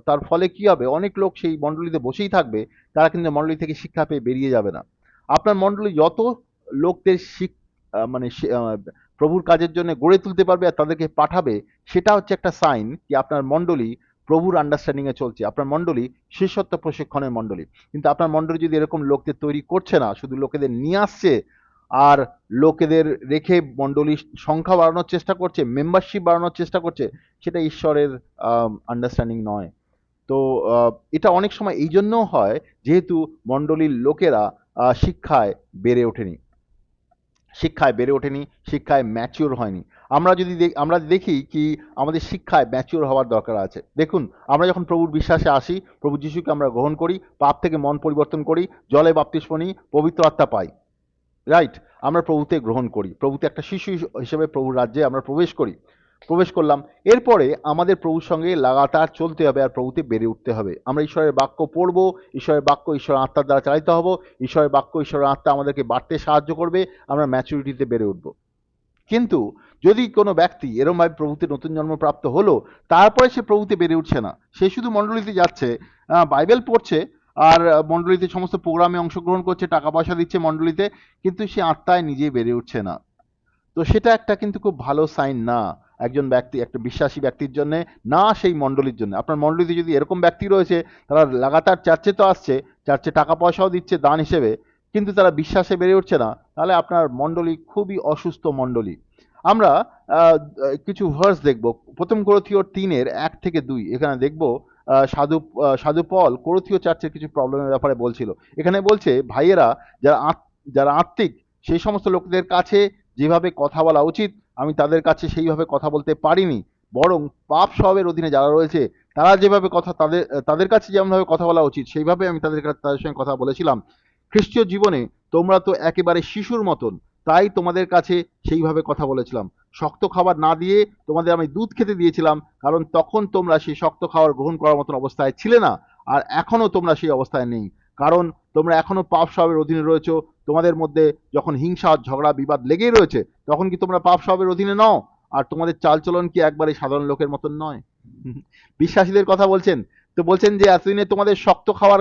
তার ফলে কি হবে, অনেক লোক সেই মণ্ডলীতে বসেই থাকবে, তারা কিন্তু মণ্ডলী থেকে শিক্ষা পেয়ে বেরিয়ে যাবে না। আপনার মণ্ডলী যত লোকদের মানে প্রভুর কাজের জন্য গড়ে তুলতে পারবে আর তাদেরকে পাঠাবে, সেটা হচ্ছে একটা সাইন কি আপনার মণ্ডলী প্রভুর আন্ডারস্ট্যান্ডিং এ চলছে, আপনার মণ্ডলী শিষ্যত্ব প্রশিক্ষণের মণ্ডলী। কিন্তু আপনার মণ্ডলী যদি এরকম লোকদের তৈরি করছে না, শুধু লোকেদের নিয়ে আসছে আর লোকেদের রেখে মণ্ডলীর সংখ্যা বাড়ানোর চেষ্টা করছে, মেম্বারশিপ বাড়ানোর চেষ্টা করছে, সেটা ঈশ্বরের আন্ডারস্ট্যান্ডিং নয়। তো এটা অনেক সময় এই জন্যও হয় যেহেতু মণ্ডলীর লোকেরা শিক্ষায় বেড়ে ওঠেনি, শিক্ষায় ম্যাচিওর হয়নি। আমরা দেখি কি আমাদের শিক্ষায় ম্যাচিওর হওয়ার দরকার আছে। দেখুন, আমরা যখন প্রভুর বিশ্বাসে আসি, প্রভু যিশুকে আমরা গ্রহণ করি, পাপ থেকে মন পরিবর্তন করি, জলে বাপ্তিস্ম নিই, পবিত্র আত্মা পাই, রাইট? আমরা প্রভুতে গ্রহণ করি, প্রভুতে একটা শিশু হিসেবে প্রভুর রাজ্যে আমরা প্রবেশ করলাম। এরপরে আমাদের প্রভুর সঙ্গে লাগাতার চলতে হবে আর প্রভুতে বেড়ে উঠতে হবে। আমরা ঈশ্বরের বাক্য পড়ব, ঈশ্বরের বাক্য ঈশ্বরের আত্মার দ্বারা চালিত হব, ঈশ্বরের বাক্য ঈশ্বরের আত্মা আমাদেরকে বাড়তে সাহায্য করবে, আমরা ম্যাচুরিটিতে বেড়ে উঠব। কিন্তু যদি কোনো ব্যক্তি এরমভাবে প্রভুতে নতুন জন্ম প্রাপ্ত হলো, তারপরে সে প্রভুতে বেড়ে উঠছে না, সে শুধু মণ্ডলীতে যাচ্ছে, বাইবেল পড়ছে, আর মণ্ডলীতে সমস্ত প্রোগ্রামে অংশগ্রহণ করছে, টাকা পয়সা দিচ্ছে মণ্ডলীতে, কিন্তু সে আত্মায় নিজেই বেড়ে উঠছে না। তো সেটা একটা কিন্তু খুব ভালো সাইন না একজন ব্যক্তি, একটা বিশ্বাসী ব্যক্তির জন্য, না সেই মণ্ডলীর জন্য। আপনার মণ্ডলীতে যদি এরকম ব্যক্তি রয়েছে, তারা লাগাতার চার্চে তো আসছে, চার্চে টাকা পয়সাও দিচ্ছে দান হিসেবে, কিন্তু তারা বিশ্বাসে বেড়ে উঠছে না, তাহলে আপনার মণ্ডলী খুবই অসুস্থ মণ্ডলী। আমরা কিছু ভার্স দেখব। প্রথম করন্থীয় 3:1-2 এখানে দেখব। সাধু পল করন্থীয় চার্চের কিছু প্রবলেমের ব্যাপারে বলছিল। এখানে বলছে, ভাইয়েরা, যারা আত্মিক, সেই সমস্ত লোকদের কাছে যেভাবে কথা বলা উচিত আমি তাদের কাছে সেইভাবে কথা বলতে পারিনি, বরং পাপ স্বভাবের অধীনে যারা রয়েছে তারা যেভাবে তাদের কাছে যেমনভাবে কথা বলা উচিত সেইভাবে আমি তাদের সঙ্গে কথা বলেছিলাম। খ্রিস্টীয় জীবনে তোমরা তো একেবারে শিশুর মতন, তাই তোমাদের কাছে সেইভাবে কথা বলেছিলাম। শক্ত খাবার না দিয়ে তোমাদের আমি দুধ খেতে দিয়েছিলাম, কারণ তখন তোমরা সেই শক্ত খাবার গ্রহণ করার মতন অবস্থায় ছিলে না, আর এখনো তোমরা সেই অবস্থায় নেই, কারণ তোমরা এখনো পাপ স্বভাবের অধীনে রয়েছো। তোমাদের মধ্যে যখন হিংসা ঝগড়া বিবাদ লেগেই রয়েছে, তখন কি তোমরা পাপ স্বভাবের অধীনে নও? আর তোমাদের চালচলন কি একবারে সাধারণ লোকের মতন নয়? বিশ্বাসীদের কথা বলছেন। তো বলছেন যে এতদিনে তোমাদের শক্ত খাওয়ার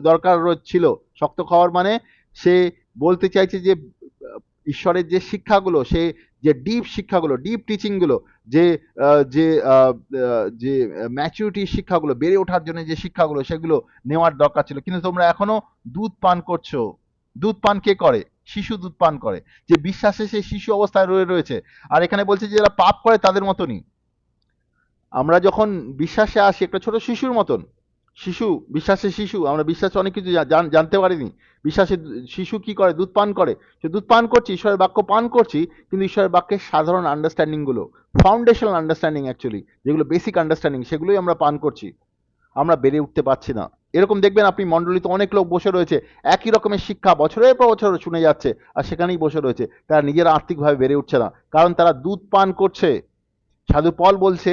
দরকার ছিল। শক্ত খাওয়ার মানে সে বলতে চাইছে যে ঈশ্বরের যে শিক্ষাগুলো, সে যে ডিপ শিক্ষাগুলো, ডিপ টিচিংগুলো, যে যে যে ম্যাচুরিটি শিক্ষাগুলো, বেড়ে ওঠার জন্য যে শিক্ষাগুলো, সেগুলো নেওয়ার দরকার ছিল। কিন্তু তোমরা এখনো দুধ পান করছো। দুধ পান কে করে? শিশু দুধ পান করে, যে বিশ্বাসে সে শিশু অবস্থায় রয়েছে। আর এখানে বলছে যে যারা পাপ করে তাদের মতনই। আমরা যখন বিশ্বাসে আসি একটা ছোট শিশুর মতন, শিশু, আমরা বিশ্বাসে অনেক কিছু জানতে পারিনি। বিশ্বাসে শিশু কি করে? দুধ পান করে। সে দুধ পান করছি, ঈশ্বরের বাক্য পান করছি, কিন্তু ঈশ্বরের বাক্যের সাধারণ আন্ডারস্ট্যান্ডিং গুলো, ফাউন্ডেশনাল আন্ডারস্ট্যান্ডিং অ্যাকচুয়ালি, যেগুলো বেসিক আন্ডারস্ট্যান্ডিং, সেগুলোই আমরা পান করছি, আমরা বেড়ে উঠতে পারছি না। এরকম দেখবেন আপনি মণ্ডলীতে অনেক লোক বসে রয়েছে, একই রকমের শিক্ষা বছরের পর বছর শুনে যাচ্ছে, আর সেখানেই বসে রয়েছে, তারা নিজেরা আর্থিকভাবে বেড়ে উঠছে না, কারণ তারা দুধ পান করছে। সাধু পল বলছে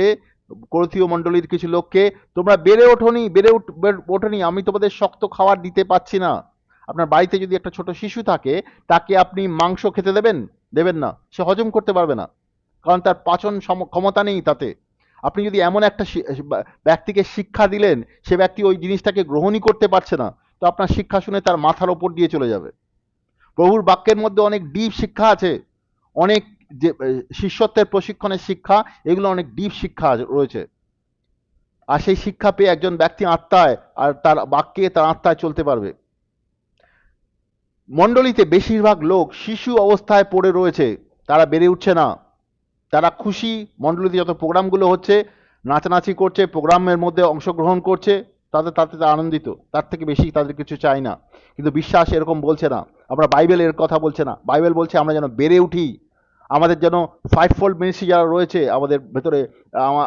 করথীয় মণ্ডলীর কিছু লোককে, তোমরা বেড়ে ওঠোনি, আমি তোমাদের শক্ত খাবার দিতে পারছি না। আপনার বাড়িতে যদি একটা ছোট শিশু থাকে, তাকে আপনি মাংস খেতে দেবেন না, সে হজম করতে পারবে না, কারণ তার পাচন ক্ষমতা নেই তাতে। আপনি যদি এমন একটা ব্যক্তিকে শিক্ষা দিলেন, সে ব্যক্তি ওই জিনিসটাকে গ্রহণই করতে পারছে না, তো আপনার শিক্ষা শুনে তার মাথার ওপর দিয়ে চলে যাবে। প্রভুর বাক্যের মধ্যে অনেক ডিপ শিক্ষা আছে, অনেক যে শিষ্যত্বের প্রশিক্ষণের শিক্ষা, এগুলো অনেক ডিপ শিক্ষা রয়েছে। আর সেই শিক্ষা পেয়ে একজন ব্যক্তি আত্মায় আর তার বাক্যে তার আত্মায় চলতে পারবে। মণ্ডলীতে বেশিরভাগ লোক শিশু অবস্থায় পড়ে রয়েছে, তারা বেড়ে উঠছে না। তারা খুশি, মণ্ডলীতে যত প্রোগ্রামগুলো হচ্ছে, নাচানাচি করছে, প্রোগ্রামের মধ্যে অংশগ্রহণ করছে, তাতে তাতে তারা আনন্দিত, তার থেকে বেশি তাদের কিছু চাই না। কিন্তু বিশ্বাস এরকম বলছে না। আমরা বাইবেল এর কথা বলছে না। বাইবেল বলছে আমরা যেন বেড়ে উঠি, আমাদের যেন ফাইভ ফোল্ড মিনিস্ট্রি যারা রয়েছে আমাদের ভেতরে,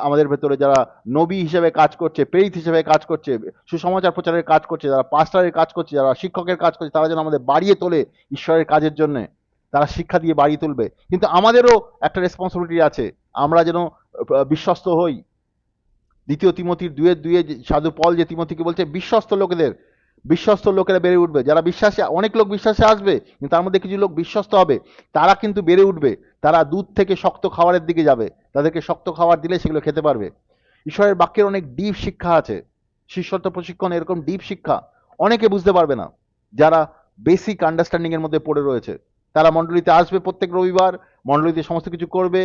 আমাদের ভেতরে যারা নবী হিসেবে কাজ করছে, প্রেরিত হিসেবে কাজ করছে, সুসমাচার প্রচারের কাজ করছে, যারা পাস্টারের কাজ করছে, যারা শিক্ষকের কাজ করছে, তারা যেন আমাদের বাড়িয়ে তোলে ঈশ্বরের কাজের জন্য। তারা শিক্ষা দিয়ে বাড়িয়ে তুলবে, কিন্তু আমাদেরও একটা রেসপন্সিবিলিটি আছে, আমরা যেন বিশ্বস্ত হই। দ্বিতীয় তিমোথির 2:2 সাধু পল যে তিমোথিকে বলছে, বিশ্বস্ত লোকেরা বেড়ে উঠবে। যারা বিশ্বাসে, অনেক লোক বিশ্বাসে আসবে, কিন্তু তার মধ্যে কিছু লোক বিশ্বস্ত হবে, তারা কিন্তু বেড়ে উঠবে। তারা দুধ থেকে শক্ত খাবারের দিকে যাবে, তাদেরকে শক্ত খাবার দিলে সেগুলো খেতে পারবে। ঈশ্বরের বাক্যের অনেক ডিপ শিক্ষা আছে, শিষ্যত্ব প্রশিক্ষণ এরকম ডিপ শিক্ষা অনেকে বুঝতে পারবে না, যারা বেসিক আন্ডারস্ট্যান্ডিং এর মধ্যে পড়ে রয়েছে। তারা মণ্ডলীতে আসবে প্রত্যেক রবিবার, মণ্ডলীতে সমস্ত কিছু করবে,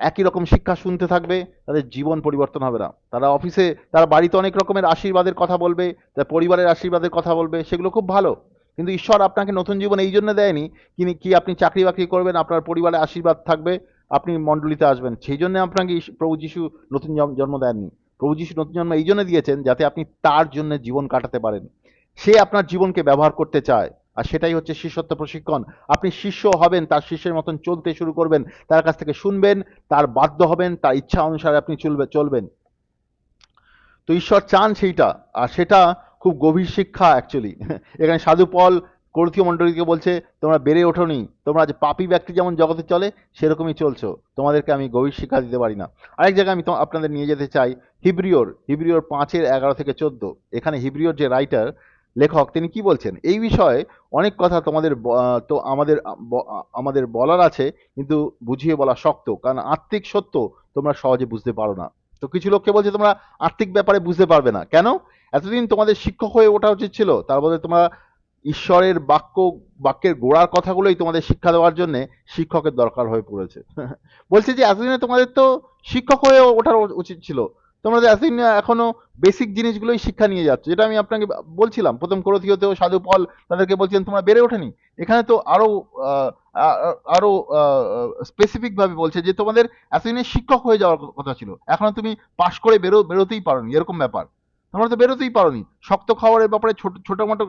একই রকম শিক্ষা শুনতে থাকবে, তাদের জীবন পরিবর্তন হবে না। তারা অফিসে, তারা বাড়িতে অনেক রকমের আশীর্বাদের কথা বলবে, তার পরিবারের আশীর্বাদের কথা বলবে, সেগুলো খুব ভালো। কিন্তু ঈশ্বর আপনাকে নতুন জীবন এই জন্য দেয়নি কি আপনি চাকরি বাকরি করবেন, আপনার পরিবারে আশীর্বাদ থাকবে, আপনি মণ্ডলীতে আসবেন, সেই জন্য আপনাকে প্রভু যিশু নতুন জন্ম দেননি। প্রভু যিশু নতুন জন্ম এই জন্য দিয়েছেন যাতে আপনি তার জন্য জীবন কাটাতে পারেন। সে আপনার জীবনকে ব্যবহার করতে চায়, আর সেটাই হচ্ছে শিষ্যত্ব প্রশিক্ষণ। আপনি শিষ্য হবেন, তার শিষ্যের মতন চলতে শুরু করবেন, তার কাছ থেকে শুনবেন, তার বাধ্য হবেন, তার ইচ্ছা অনুসারে আপনি চলবেন। তো ঈশ্বর চান সেইটা, আর সেটা খুব গভীর শিক্ষা অ্যাকচুয়ালি। এখানে সাধু পল করথীয় মণ্ডলীকে বলছে, তোমরা বেড়ে ওঠোনি, তোমরা আজ পাপী ব্যক্তি যেমন জগতে চলে সেরকমই চলছো, তোমাদেরকে আমি গভীর শিক্ষা দিতে পারি না। আরেক জায়গায় আমি আপনাদের নিয়ে যেতে চাই, হিব্রিয়র 5:11-14। এখানে হিব্রিয়র যে রাইটার, লেখক, তিনি কি বলছেন এই বিষয়ে, অনেক কথা তোমাদের তো আমাদের বলার আছে, কিন্তু বুঝিয়ে বলা শক্ত, কারণ আত্মিক সত্য তোমরা সহজে বুঝতে পারো না। তো কিছু লোককে বলছে তোমরা আর্থিক ব্যাপারে বুঝতে পারবে না কেন? এতদিন তোমাদের শিক্ষক হয়ে ওঠা উচিত ছিল, তার বদলে তোমরা ঈশ্বরের বাক্যের গোড়ার কথাগুলোই তোমাদের শিক্ষা দেওয়ার জন্য শিক্ষকের দরকার হয়ে পড়েছে। বলছে যে এতদিনে তোমাদের তো শিক্ষক হয়ে ওঠার উচিত ছিল, তোমরা তো এতদিন এখনো বেসিক জিনিসগুলোই শিক্ষা নিয়ে যাচ্ছ। যেটা আমি আপনাকে বলছিলাম, প্রথম করথীয়তেও সাধু পল তাদেরকে বলছিলেন তোমরা বেড়ে ওঠেনি। এখানে তো আরো আরো স্পেসিফিক ভাবে বলছে যে তোমাদের এতদিনে শিক্ষক হয়ে যাওয়ার কথা ছিল, এখনো তুমি পাশ করে বেরোতেই পারোনি, এরকম ব্যাপার। তোমরা তো বেরোতেই পারোনি। শক্ত খাবারের ব্যাপারে ছোট মোটো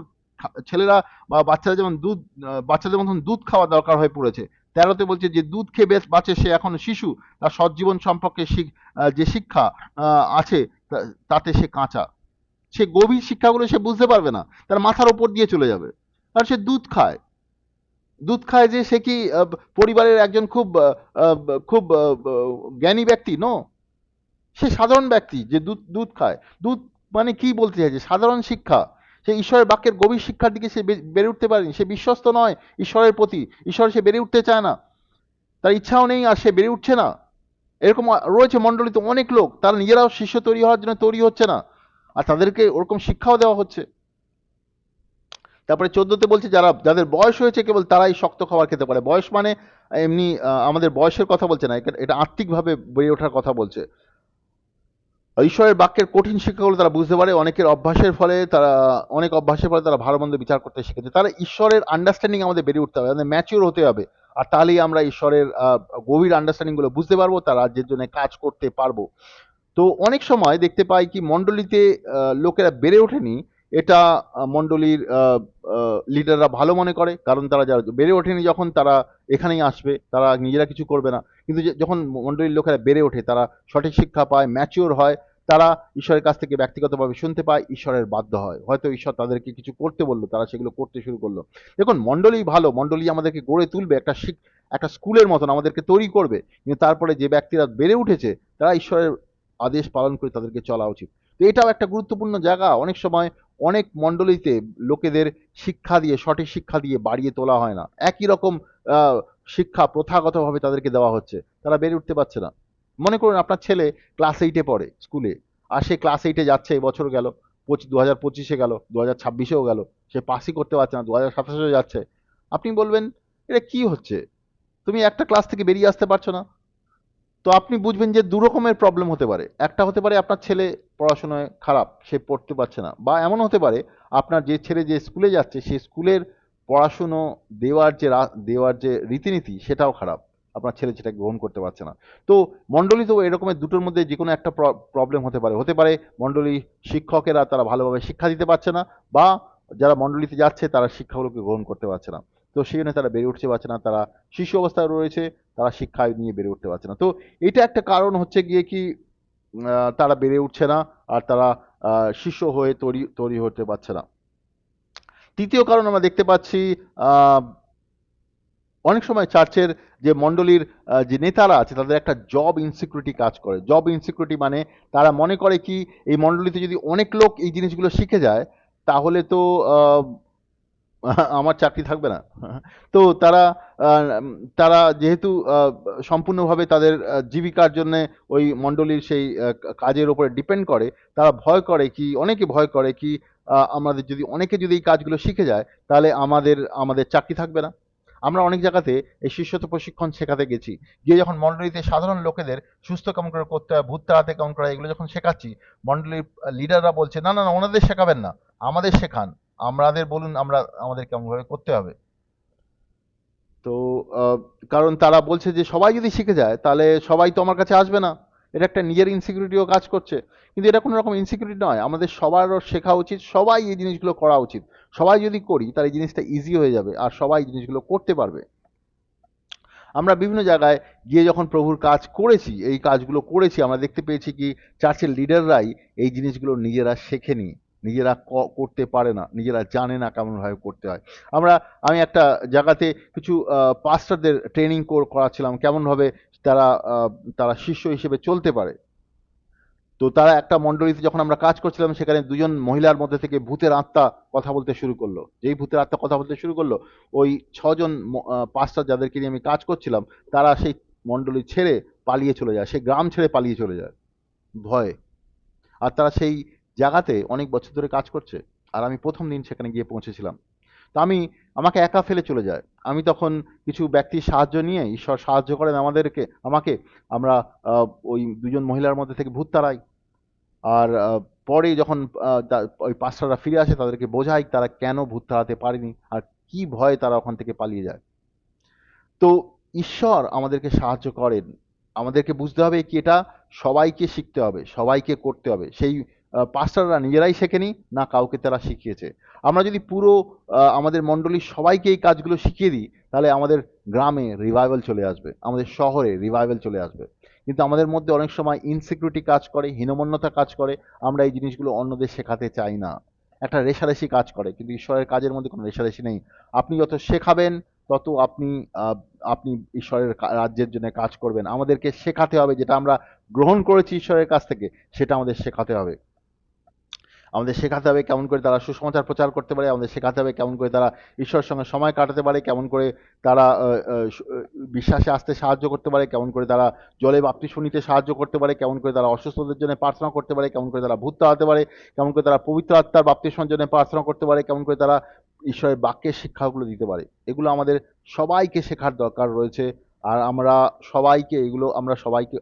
ছেলেরা বা বাচ্চারা যেমন বাচ্চাদের মতন দুধ খাওয়া দরকার হয়ে পড়েছে। 13তে বলছে যে দুধ খেয়ে বেশ বাঁচে সে এখন শিশু, তার সৎজীবন সম্পর্কে যে শিক্ষা আছে তাতে সে কাঁচা। সে গভীর শিক্ষাগুলো সে বুঝতে পারবে না, তার মাথার ওপর দিয়ে চলে যাবে। কারণ সে দুধ খায় যে সে কি পরিবারের একজন খুব খুব জ্ঞানী ব্যক্তি? নো, সে সাধারণ ব্যক্তি যে দুধ দুধ খায়। দুধ মানে কি বলতে চাইছে? সাধারণ শিক্ষা। সে ঈশ্বরের বাক্যের গভীর শিক্ষার দিকে সে বেড়ে উঠতে পারেনি, সে বিশ্বস্ত নয় ঈশ্বরের প্রতি, ঈশ্বর সে বেড়ে উঠতে চায় না, তার ইচ্ছাও নেই, আর সে বেড়ে উঠছে না। এরকম রয়েছে মণ্ডলীতে অনেক লোক, তারা নিজেরাও শিষ্য তৈরি হওয়ার জন্য তৈরি হচ্ছে না, আর তাদেরকে ওরকম শিক্ষাও দেওয়া হচ্ছে। তারপরে 14তে বলছে যাদের বয়স হয়েছে কেবল তারাই শক্ত খাবার খেতে পারে। বয়স মানে এমনি আমাদের বয়সের কথা বলছে না, এটা আত্মিকভাবে বেড়ে ওঠার কথা বলছে। ঈশ্বরের বাক্যের কঠিন শিক্ষাগুলো তারা বুঝতে পারে, অনেক অভ্যাসের ফলে তারা ভালো মন্দ বিচার করতে শিখেছে। তারা ঈশ্বরের আন্ডারস্ট্যান্ডিং আমাদের বেড়ে উঠতে হবে, আমাদের ম্যাচিওর হতে হবে, আর তাহলেই আমরা ঈশ্বরের গভীর আন্ডারস্ট্যান্ডিং গুলো বুঝতে পারবো, তার রাজ্যের জন্য কাজ করতে পারবো। তো অনেক সময় দেখতে পাই কি মণ্ডলীতে লোকেরা বেড়ে ওঠেনি, এটা মণ্ডলীর লিডাররা ভালো মনে করে, কারণ তারা যারা বেড়ে ওঠেনি যখন তারা এখানেই আসবে, তারা নিজেরা কিছু করবে না। কিন্তু যখন মণ্ডলীর লোকেরা বেড়ে ওঠে, তারা সঠিক শিক্ষা পায়, ম্যাচিওর হয়, তারা ঈশ্বরের কাছ থেকে ব্যক্তিগতভাবে শুনতে পায়, ঈশ্বরের বাধ্য হয়, হয়তো ঈশ্বর তাদেরকে কিছু করতে বললো, তারা সেগুলো করতে শুরু করলো। দেখুন, মণ্ডলী ভালো, মণ্ডলী আমাদেরকে গড়ে তুলবে, একটা স্কুলের মতন আমাদেরকে তৈরি করবে, কিন্তু তারপরে যে ব্যক্তিরা বেড়ে উঠেছে তারা ঈশ্বরের আদেশ পালন করে তাদেরকে চলা উচিত। তো এটাও একটা গুরুত্বপূর্ণ জায়গা। অনেক সময় অনেক মণ্ডলীতে লোকেদের সঠিক শিক্ষা দিয়ে বাড়িয়ে তোলা হয় না, একই রকম শিক্ষা প্রথাগতভাবে তাদেরকে দেওয়া হচ্ছে, তারা বেড়ে উঠতে পারছে না। মনে করুন আপনার ছেলে ক্লাস 8-এ পড়ে স্কুলে, আর সে ক্লাস 8-এ যাচ্ছে, এবছর গেল, 2025-এ গেল, 2026-এও গেল, সে পাসই করতে পারছে না, 2027-এও যাচ্ছে। আপনি বলবেন এটা কি হচ্ছে, তুমি একটা ক্লাস থেকে বেরিয়ে আসতে পারছো না? তো আপনি বুঝবেন যে দু রকমের প্রবলেম হতে পারে। একটা হতে পারে আপনার ছেলে পড়াশোনায় খারাপ, সে পড়তে পারছে না, বা এমন হতে পারে আপনার যে ছেলে যে স্কুলে যাচ্ছে সেই স্কুলের পড়াশুনো দেওয়ার যে রীতিনীতি সেটাও খারাপ, আপনার ছেলে সেটা গ্রহণ করতে পারছে না। তো মণ্ডলীতেও এরকমের দুটোর মধ্যে যে কোনো একটা প্রবলেম হতে পারে মণ্ডলী শিক্ষকেরা তারা ভালোভাবে শিক্ষা দিতে পারছে না, বা যারা মণ্ডলীতে যাচ্ছে তারা শিক্ষাগুলোকে গ্রহণ করতে পারছে না। তো সেই জন্য তারা বেড়ে উঠতে পারছে না, তারা শিশু অবস্থায় রয়েছে, তারা শিক্ষা নিয়ে বেড়ে উঠতে পারছে না। তো এটা একটা কারণ হচ্ছে গিয়ে কি, তারা বেড়ে উঠছে না, আর তারা শিষ্য হয়ে তৈরি তৈরি হতে পারছে না। তৃতীয় কারণ আমরা দেখতে পাচ্ছি, আহ, অনেক সময় চার্চের যে মণ্ডলীর যে নেতারা আছে তাদের একটা জব ইনসিকিউরিটি কাজ করে। জব ইনসিকিউরিটি মানে তারা মনে করে কি, এই মণ্ডলীতে যদি অনেক লোক এই জিনিসগুলো শিখে যায় তাহলে তো আমার চাকরি থাকবে না। তো তারা যেহেতু সম্পূর্ণভাবে তাদের জীবিকার জন্য ওই মণ্ডলীর সেই কাজের উপরে ডিপেন্ড করে, তারা ভয় করে কি, অনেকে ভয় করে কি, আমাদের যদি অনেকে যদি এই কাজগুলো শিখে যায় তাহলে আমাদের আমাদের চাকরি থাকবে না। আমরা অনেক জায়গাতে এই শিষ্যত্ব প্রশিক্ষণ শেখাতে গেছি, গিয়ে যখন মণ্ডলীতে সাধারণ লোকেদের সুস্থ কেমন করে করতে হয়, ভূত তাড়াতে কেমন করে, এগুলো যখন শেখাচ্ছি, মণ্ডলীর লিডাররা বলছে না না না, ওনাদের শেখাবেন না, আমাদের শেখান, আমাদের বলুন আমরা আমাদের কেমনভাবে করতে হবে। তো আহ, কারণ তারা বলছে যে সবাই যদি শিখে যায় তাহলে সবাই তো আমার কাছে আসবে না। এটা একটা নিজের ইনসিকিউরিটিও কাজ করছে, কিন্তু এটা কোনো রকম ইনসিকিউরিটি নয়, আমাদের সবার শেখা উচিত, সবাই এই জিনিসগুলো করা উচিত। সবাই যদি করি তাহলে এই জিনিসটা ইজি হয়ে যাবে আর সবাই এই জিনিসগুলো করতে পারবে। আমরা বিভিন্ন জায়গায় গিয়ে যখন প্রভুর কাজ করেছি, এই কাজগুলো করেছি, আমরা দেখতে পেয়েছি কি চার্চের লিডাররাই এই জিনিসগুলো নিজেরা শেখেনি, নিজেরা করতে পারে না, নিজেরা জানে না কেমনভাবে করতে হয়। আমি একটা জায়গাতে কিছু পাস্টারদের ট্রেনিং করাচ্ছিলাম কেমনভাবে তারা আহ, তারা শিষ্য হিসেবে চলতে পারে। তো তারা একটা মণ্ডলীতে যখন আমরা কাজ করছিলাম, সেখানে দুজন মহিলার মধ্যে থেকে ভূতের আত্মা কথা বলতে শুরু করলো। যেই ভূতের আত্মা কথা বলতে শুরু করলো, ওই ছজন পাস্টার যাদেরকে নিয়ে আমি কাজ করছিলাম, তারা সেই মণ্ডলী ছেড়ে পালিয়ে চলে যায়, সেই গ্রাম ছেড়ে পালিয়ে চলে যায় ভয়ে। আর তারা সেই জায়গাতে অনেক বছর ধরে কাজ করছে, আর আমি প্রথম দিন সেখানে গিয়ে পৌঁছেছিলাম। তো আমাকে একা ফেলে চলে যায়। আমি তখন কিছু ব্যক্তির সাহায্য নিয়ে, ঈশ্বর সাহায্য করেন আমাকে। আমরা ওই দুজন মহিলার মধ্যে থেকে ভূত তাড়াই। আর পরে যখন ওই পাস্টাররা ফিরে আসে তাদেরকে বোঝাই তারা কেন ভূত তাড়াতে পারেনি আর কি ভয়ে তারা ওখান থেকে পালিয়ে যায়। তো ঈশ্বর আমাদেরকে সাহায্য করেন। আমাদেরকে বুঝতে হবে কি এটা সবাইকে শিখতে হবে, সবাইকে করতে হবে। সেই পাস্টাররা নিজেরাই শেখেনি, না কাউকে তারা শিখিয়েছে। আমরা যদি পুরো আমাদের মণ্ডলীর সবাইকে এই কাজগুলো শিখিয়ে দিই তাহলে আমাদের গ্রামে রিভাইভাল চলে আসবে, আমাদের শহরে রিভাইভাল চলে আসবে। কিন্তু আমাদের মধ্যে অনেক সময় ইনসিকিউরিটি কাজ করে, হীনমন্যতা কাজ করে, আমরা এই জিনিসগুলো অন্যদের শেখাতে চাই না। একটা রেষারেষি কাজ করে, কিন্তু ঈশ্বরের কাজের মধ্যে কোনো রেষারেষি নেই। আপনি যত শেখাবেন তত আহ, আপনি ঈশ্বরের রাজ্যের জন্য কাজ করবেন। আমাদেরকে শেখাতে হবে, যেটা আমরা গ্রহণ করেছি ঈশ্বরের কাছ থেকে সেটা আমাদের শেখাতে হবে। আমাদের শেখাতে হবে কেমন করে তারা সুসমাচার প্রচার করতে পারে, আমাদের শেখাতে হবে কেমন করে তারা ঈশ্বরের সঙ্গে সময় কাটাতে পারে, কেমন করে তারা বিশ্বাসে আসতে সাহায্য করতে পারে, কেমন করে তারা জলে বাপ্তিস্ম নিতে সাহায্য করতে পারে, কেমন করে তারা অসুস্থদের জন্য প্রার্থনা করতে পারে, কেমন করে তারা ভূত তাড়াতে পারে, কেমন করে তারা পবিত্র আত্মার বাপ্তিস্মের জন্য প্রার্থনা করতে পারে, কেমন করে তারা ঈশ্বরের বাক্যের শিক্ষাগুলো দিতে পারে। এগুলো আমাদের সবাইকে শেখার দরকার রয়েছে। আর আমরা সবাইকে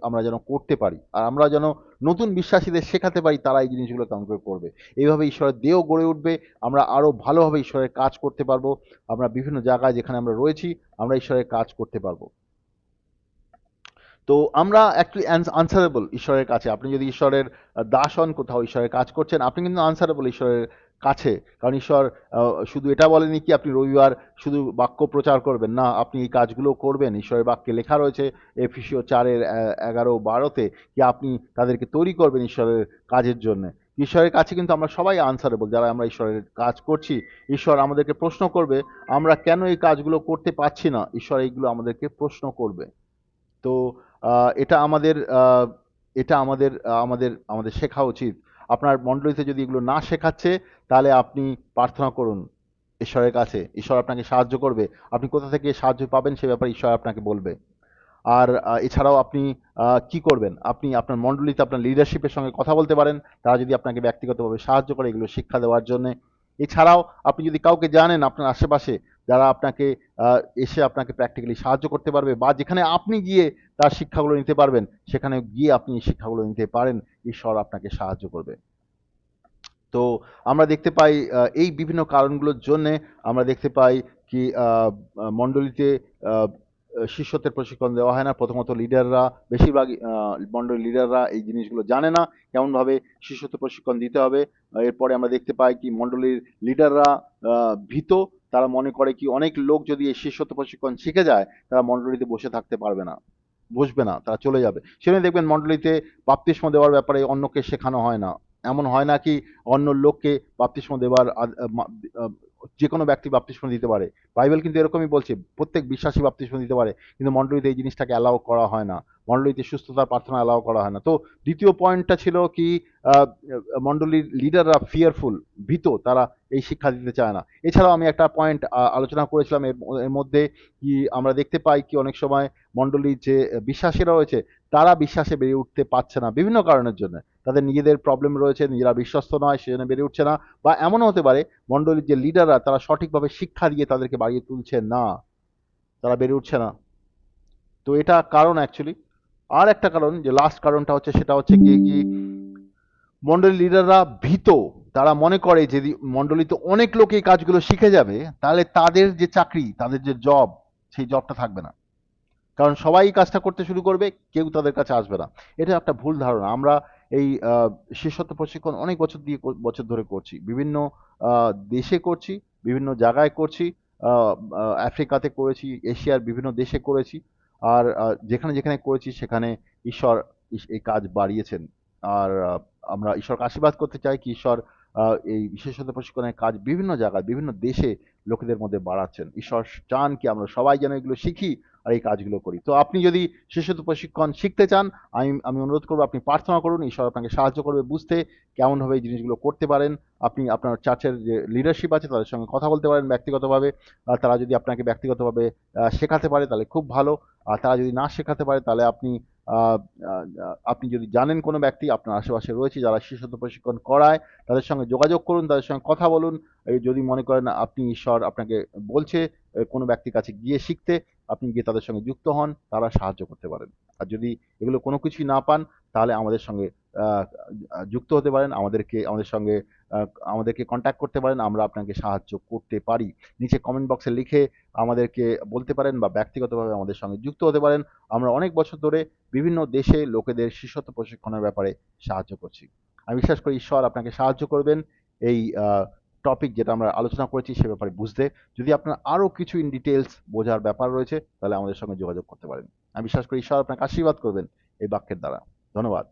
আমরা যেন করতে পারি, আর আমরা যেন নতুন বিশ্বাসীদের শেখাতে পারি তারা এই জিনিসগুলো কেমন করে করবে। এইভাবে ঈশ্বরের দেহ গড়ে উঠবে, আমরা আরো ভালোভাবে ঈশ্বরের কাজ করতে পারবো। আমরা বিভিন্ন জায়গায় যেখানে আমরা রয়েছি আমরা ঈশ্বরের কাজ করতে পারবো। তো আমরা অ্যাকচুয়ালি আনসারেবল ঈশ্বরের কাছে। আপনি যদি ঈশ্বরের দাস হন, কোথাও ঈশ্বরের কাজ করছেন, আপনি কিন্তু আনসারেবল ঈশ্বরের কাছে। কারণ ঈশ্বর শুধু এটা বলেনি কি আপনি রবিবার শুধু বাক্য প্রচার করবেন, না, আপনি এই কাজগুলো করবেন। ঈশ্বরের বাক্যে লেখা রয়েছে এফিসীয় 4-এর 11-12-তে কি আপনি তাদেরকে তৈরি করবেন ঈশ্বরের কাজের জন্য। ঈশ্বরের কাছে কিন্তু আমরা সবাই আনসারেবল, যারা আমরা ঈশ্বরের কাজ করছি। ঈশ্বর আমাদেরকে প্রশ্ন করবে আমরা কেন এই কাজগুলো করতে পারছি না, ঈশ্বর এইগুলো আমাদেরকে প্রশ্ন করবে। তো এটা আমাদের আমাদের শেখা উচিত। আপনার মণ্ডলীতে যদি এগুলো না শেখাচ্ছে তাহলে আপনি প্রার্থনা করুন ঈশ্বরের কাছে, ঈশ্বর আপনাকে সাহায্য করবে। আপনি কোথা থেকে সাহায্য পাবেন সে ব্যাপারে ঈশ্বর আপনাকে বলবে। আর এছাড়াও আপনি কি করবেন, আপনি আপনার মণ্ডলীতে আপনার লিডারশিপের সঙ্গে কথা বলতে পারেন, তারা যদি আপনাকে ব্যক্তিগতভাবে সাহায্য করে এগুলো শিক্ষা দেওয়ার জন্য। এছাড়াও আপনি যদি কাউকে জানেন আপনার আশেপাশে যারা আপনাকে এসে আপনাকে প্র্যাকটিক্যালি সাহায্য করতে পারবে, বা যেখানে আপনি গিয়ে তার শিক্ষাগুলো নিতে পারবেন, সেখানে গিয়ে আপনি এই শিক্ষাগুলো নিতে পারেন, ঈশ্বর আপনাকে সাহায্য করবে। তো আমরা দেখতে পাই এই বিভিন্ন কারণগুলোর জন্যে আমরা দেখতে পাই কি মণ্ডলীতে আহ, শিষ্যত্বের প্রশিক্ষণ দেওয়া হয় না। প্রথমত লিডাররা, বেশিরভাগ মণ্ডলীর লিডাররা এই জিনিসগুলো জানে না কেমনভাবে শিষ্যত্ব প্রশিক্ষণ দিতে হবে। এরপরে আমরা দেখতে পাই কি মণ্ডলীর লিডাররা ভীত। তারা মনে করে কি অনেক লোক যদি এই শিষ্যত্ব প্রশিক্ষণ শিখে যায়, তারা মণ্ডলীতে বসে থাকতে পারবে না, বসবে না, তারা চলে যাবে। সেখানে দেখবেন মণ্ডলীতে বাপ্তিস্ম দেওয়ার ব্যাপারে অন্যকে শেখানো হয় না। এমন হয় না কি অন্য লোককে বাপ্তিস্ম দেওয়ার যে কোনো ব্যক্তি বাপ্তিস্ম দিতে পারে। বাইবেল কিন্তু এরকমই বলছে প্রত্যেক বিশ্বাসী বাপ্তিস্ম দিতে পারে, কিন্তু মণ্ডলীতে এই জিনিসটাকে অ্যালাউ করা হয় না। মণ্ডলীতে সুস্থতার প্রার্থনা অ্যালাউ করা হয় না। তো দ্বিতীয় পয়েন্টটা ছিল কি আহ, মণ্ডলীর লিডাররা ফিয়ারফুল, ভীত, তারা এই শিক্ষা দিতে চায় না। এছাড়াও আমি একটা পয়েন্ট আলোচনা করেছিলাম এর মধ্যে কি আমরা দেখতে পাই কি অনেক সময় মণ্ডলীর যে বিশ্বাসীরা রয়েছে তারা বিশ্বাসে বেরিয়ে উঠতে পারছে না বিভিন্ন কারণের জন্য। তাদের নিজেদের প্রবলেম রয়েছে, নিজেরা বিশ্বস্ত নয়, সেজন্য বেরিয়ে উঠছে না। বা এমনও হতে পারে মণ্ডলীর যে লিডাররা তারা সঠিকভাবে শিক্ষা দিয়ে তাদেরকে বাড়িয়ে তুলছে না, তারা বেরিয়ে উঠছে না। তো এটা কারণ অ্যাকচুয়ালি। আর একটা কারণ, যে লাস্ট কারণটা হচ্ছে, সেটা হচ্ছে কি মণ্ডলীর লিডাররা ভীত। তারা মনে করে যদি মণ্ডলীতে অনেক লোক এই কাজগুলো শিখে যাবে, তাহলে তাদের যে চাকরি, তাদের যে জব, সেই জবটা থাকবে না। কারণ সবাই এই কাজটা করতে শুরু করবে, কেউ তাদের কাছে আসবে না। এটা একটা ভুল ধারণা। আমরা এই শিষ্যত্ব প্রশিক্ষণ অনেক বছর ধরে করছি, বিভিন্ন দেশে করছি, বিভিন্ন জায়গায় করছি। আফ্রিকাতে করেছি, এশিয়ার বিভিন্ন দেশে করেছি। আর যেখানে যেখানে করেছি সেখানে ঈশ্বর এই কাজ বাড়িয়েছেন। আর আমরা ঈশ্বরকে আশীর্বাদ করতে চাই কি ঈশ্বর এই বিশেষত প্রশিক্ষণের কাজ বিভিন্ন জায়গায় বিভিন্ন দেশে লোকেদের মধ্যে বাড়াচ্ছেন। ঈশ্বর চান কি আমরা সবাই যেন এগুলো শিখি আর এই কাজগুলো করি। তো আপনি যদি শিশুত্ব প্রশিক্ষণ শিখতে চান, আমি অনুরোধ করবো আপনি প্রার্থনা করুন, ঈশ্বর আপনাকে সাহায্য করবে বুঝতে কেমনভাবে এই জিনিসগুলো করতে পারেন। আপনি আপনার চার্চের যে লিডারশিপ আছে তাদের সঙ্গে কথা বলতে পারেন ব্যক্তিগতভাবে। আর তারা যদি আপনাকে ব্যক্তিগতভাবে শেখাতে পারে তাহলে খুব ভালো। আর তারা যদি না শেখাতে পারে তাহলে আহ, আহ, আপনি যদি জানেন কোনো ব্যক্তি আপনার আশেপাশে রয়েছে যারা শিশুত্ব প্রশিক্ষণ করায়, তাদের সঙ্গে যোগাযোগ করুন, তাদের সঙ্গে কথা বলুন। এই যদি মনে করেন আপনি ঈশ্বর আপনাকে বলছে কোনো ব্যক্তির কাছে গিয়ে শিখতে, আপনি গিয়ে তাদের সঙ্গে যুক্ত হন, তারা সাহায্য করতে পারেন। আর যদি এগুলো কোনো কিছুই না পান, তাহলে আমাদের সঙ্গে আহ, যুক্ত হতে পারেন, আমাদের সঙ্গে আমাদেরকে কন্ট্যাক্ট করতে পারেন, আমরা আপনাকে সাহায্য করতে পারি। নিচে কমেন্ট বক্সে লিখে আমাদেরকে বলতে পারেন বা ব্যক্তিগতভাবে আমাদের সঙ্গে যুক্ত হতে পারেন। আমরা অনেক বছর ধরে বিভিন্ন দেশে লোকেদের শিষ্যত্ব প্রশিক্ষণের ব্যাপারে সাহায্য করছি। আমি বিশ্বাস করি ঈশ্বর আপনাকে সাহায্য করবেন এই টপিক যেটা আমরা আলোচনা করেছি সে ব্যাপারে বুঝতে। যদি আপনার আরও কিছু ইন ডিটেলস বোঝার ব্যাপার রয়েছে তাহলে আমাদের সঙ্গে যোগাযোগ করতে পারেন। আমি বিশ্বাস করি ঈশ্বর আপনাকে আশীর্বাদ করবেন এই বাক্যের দ্বারা। ধন্যবাদ।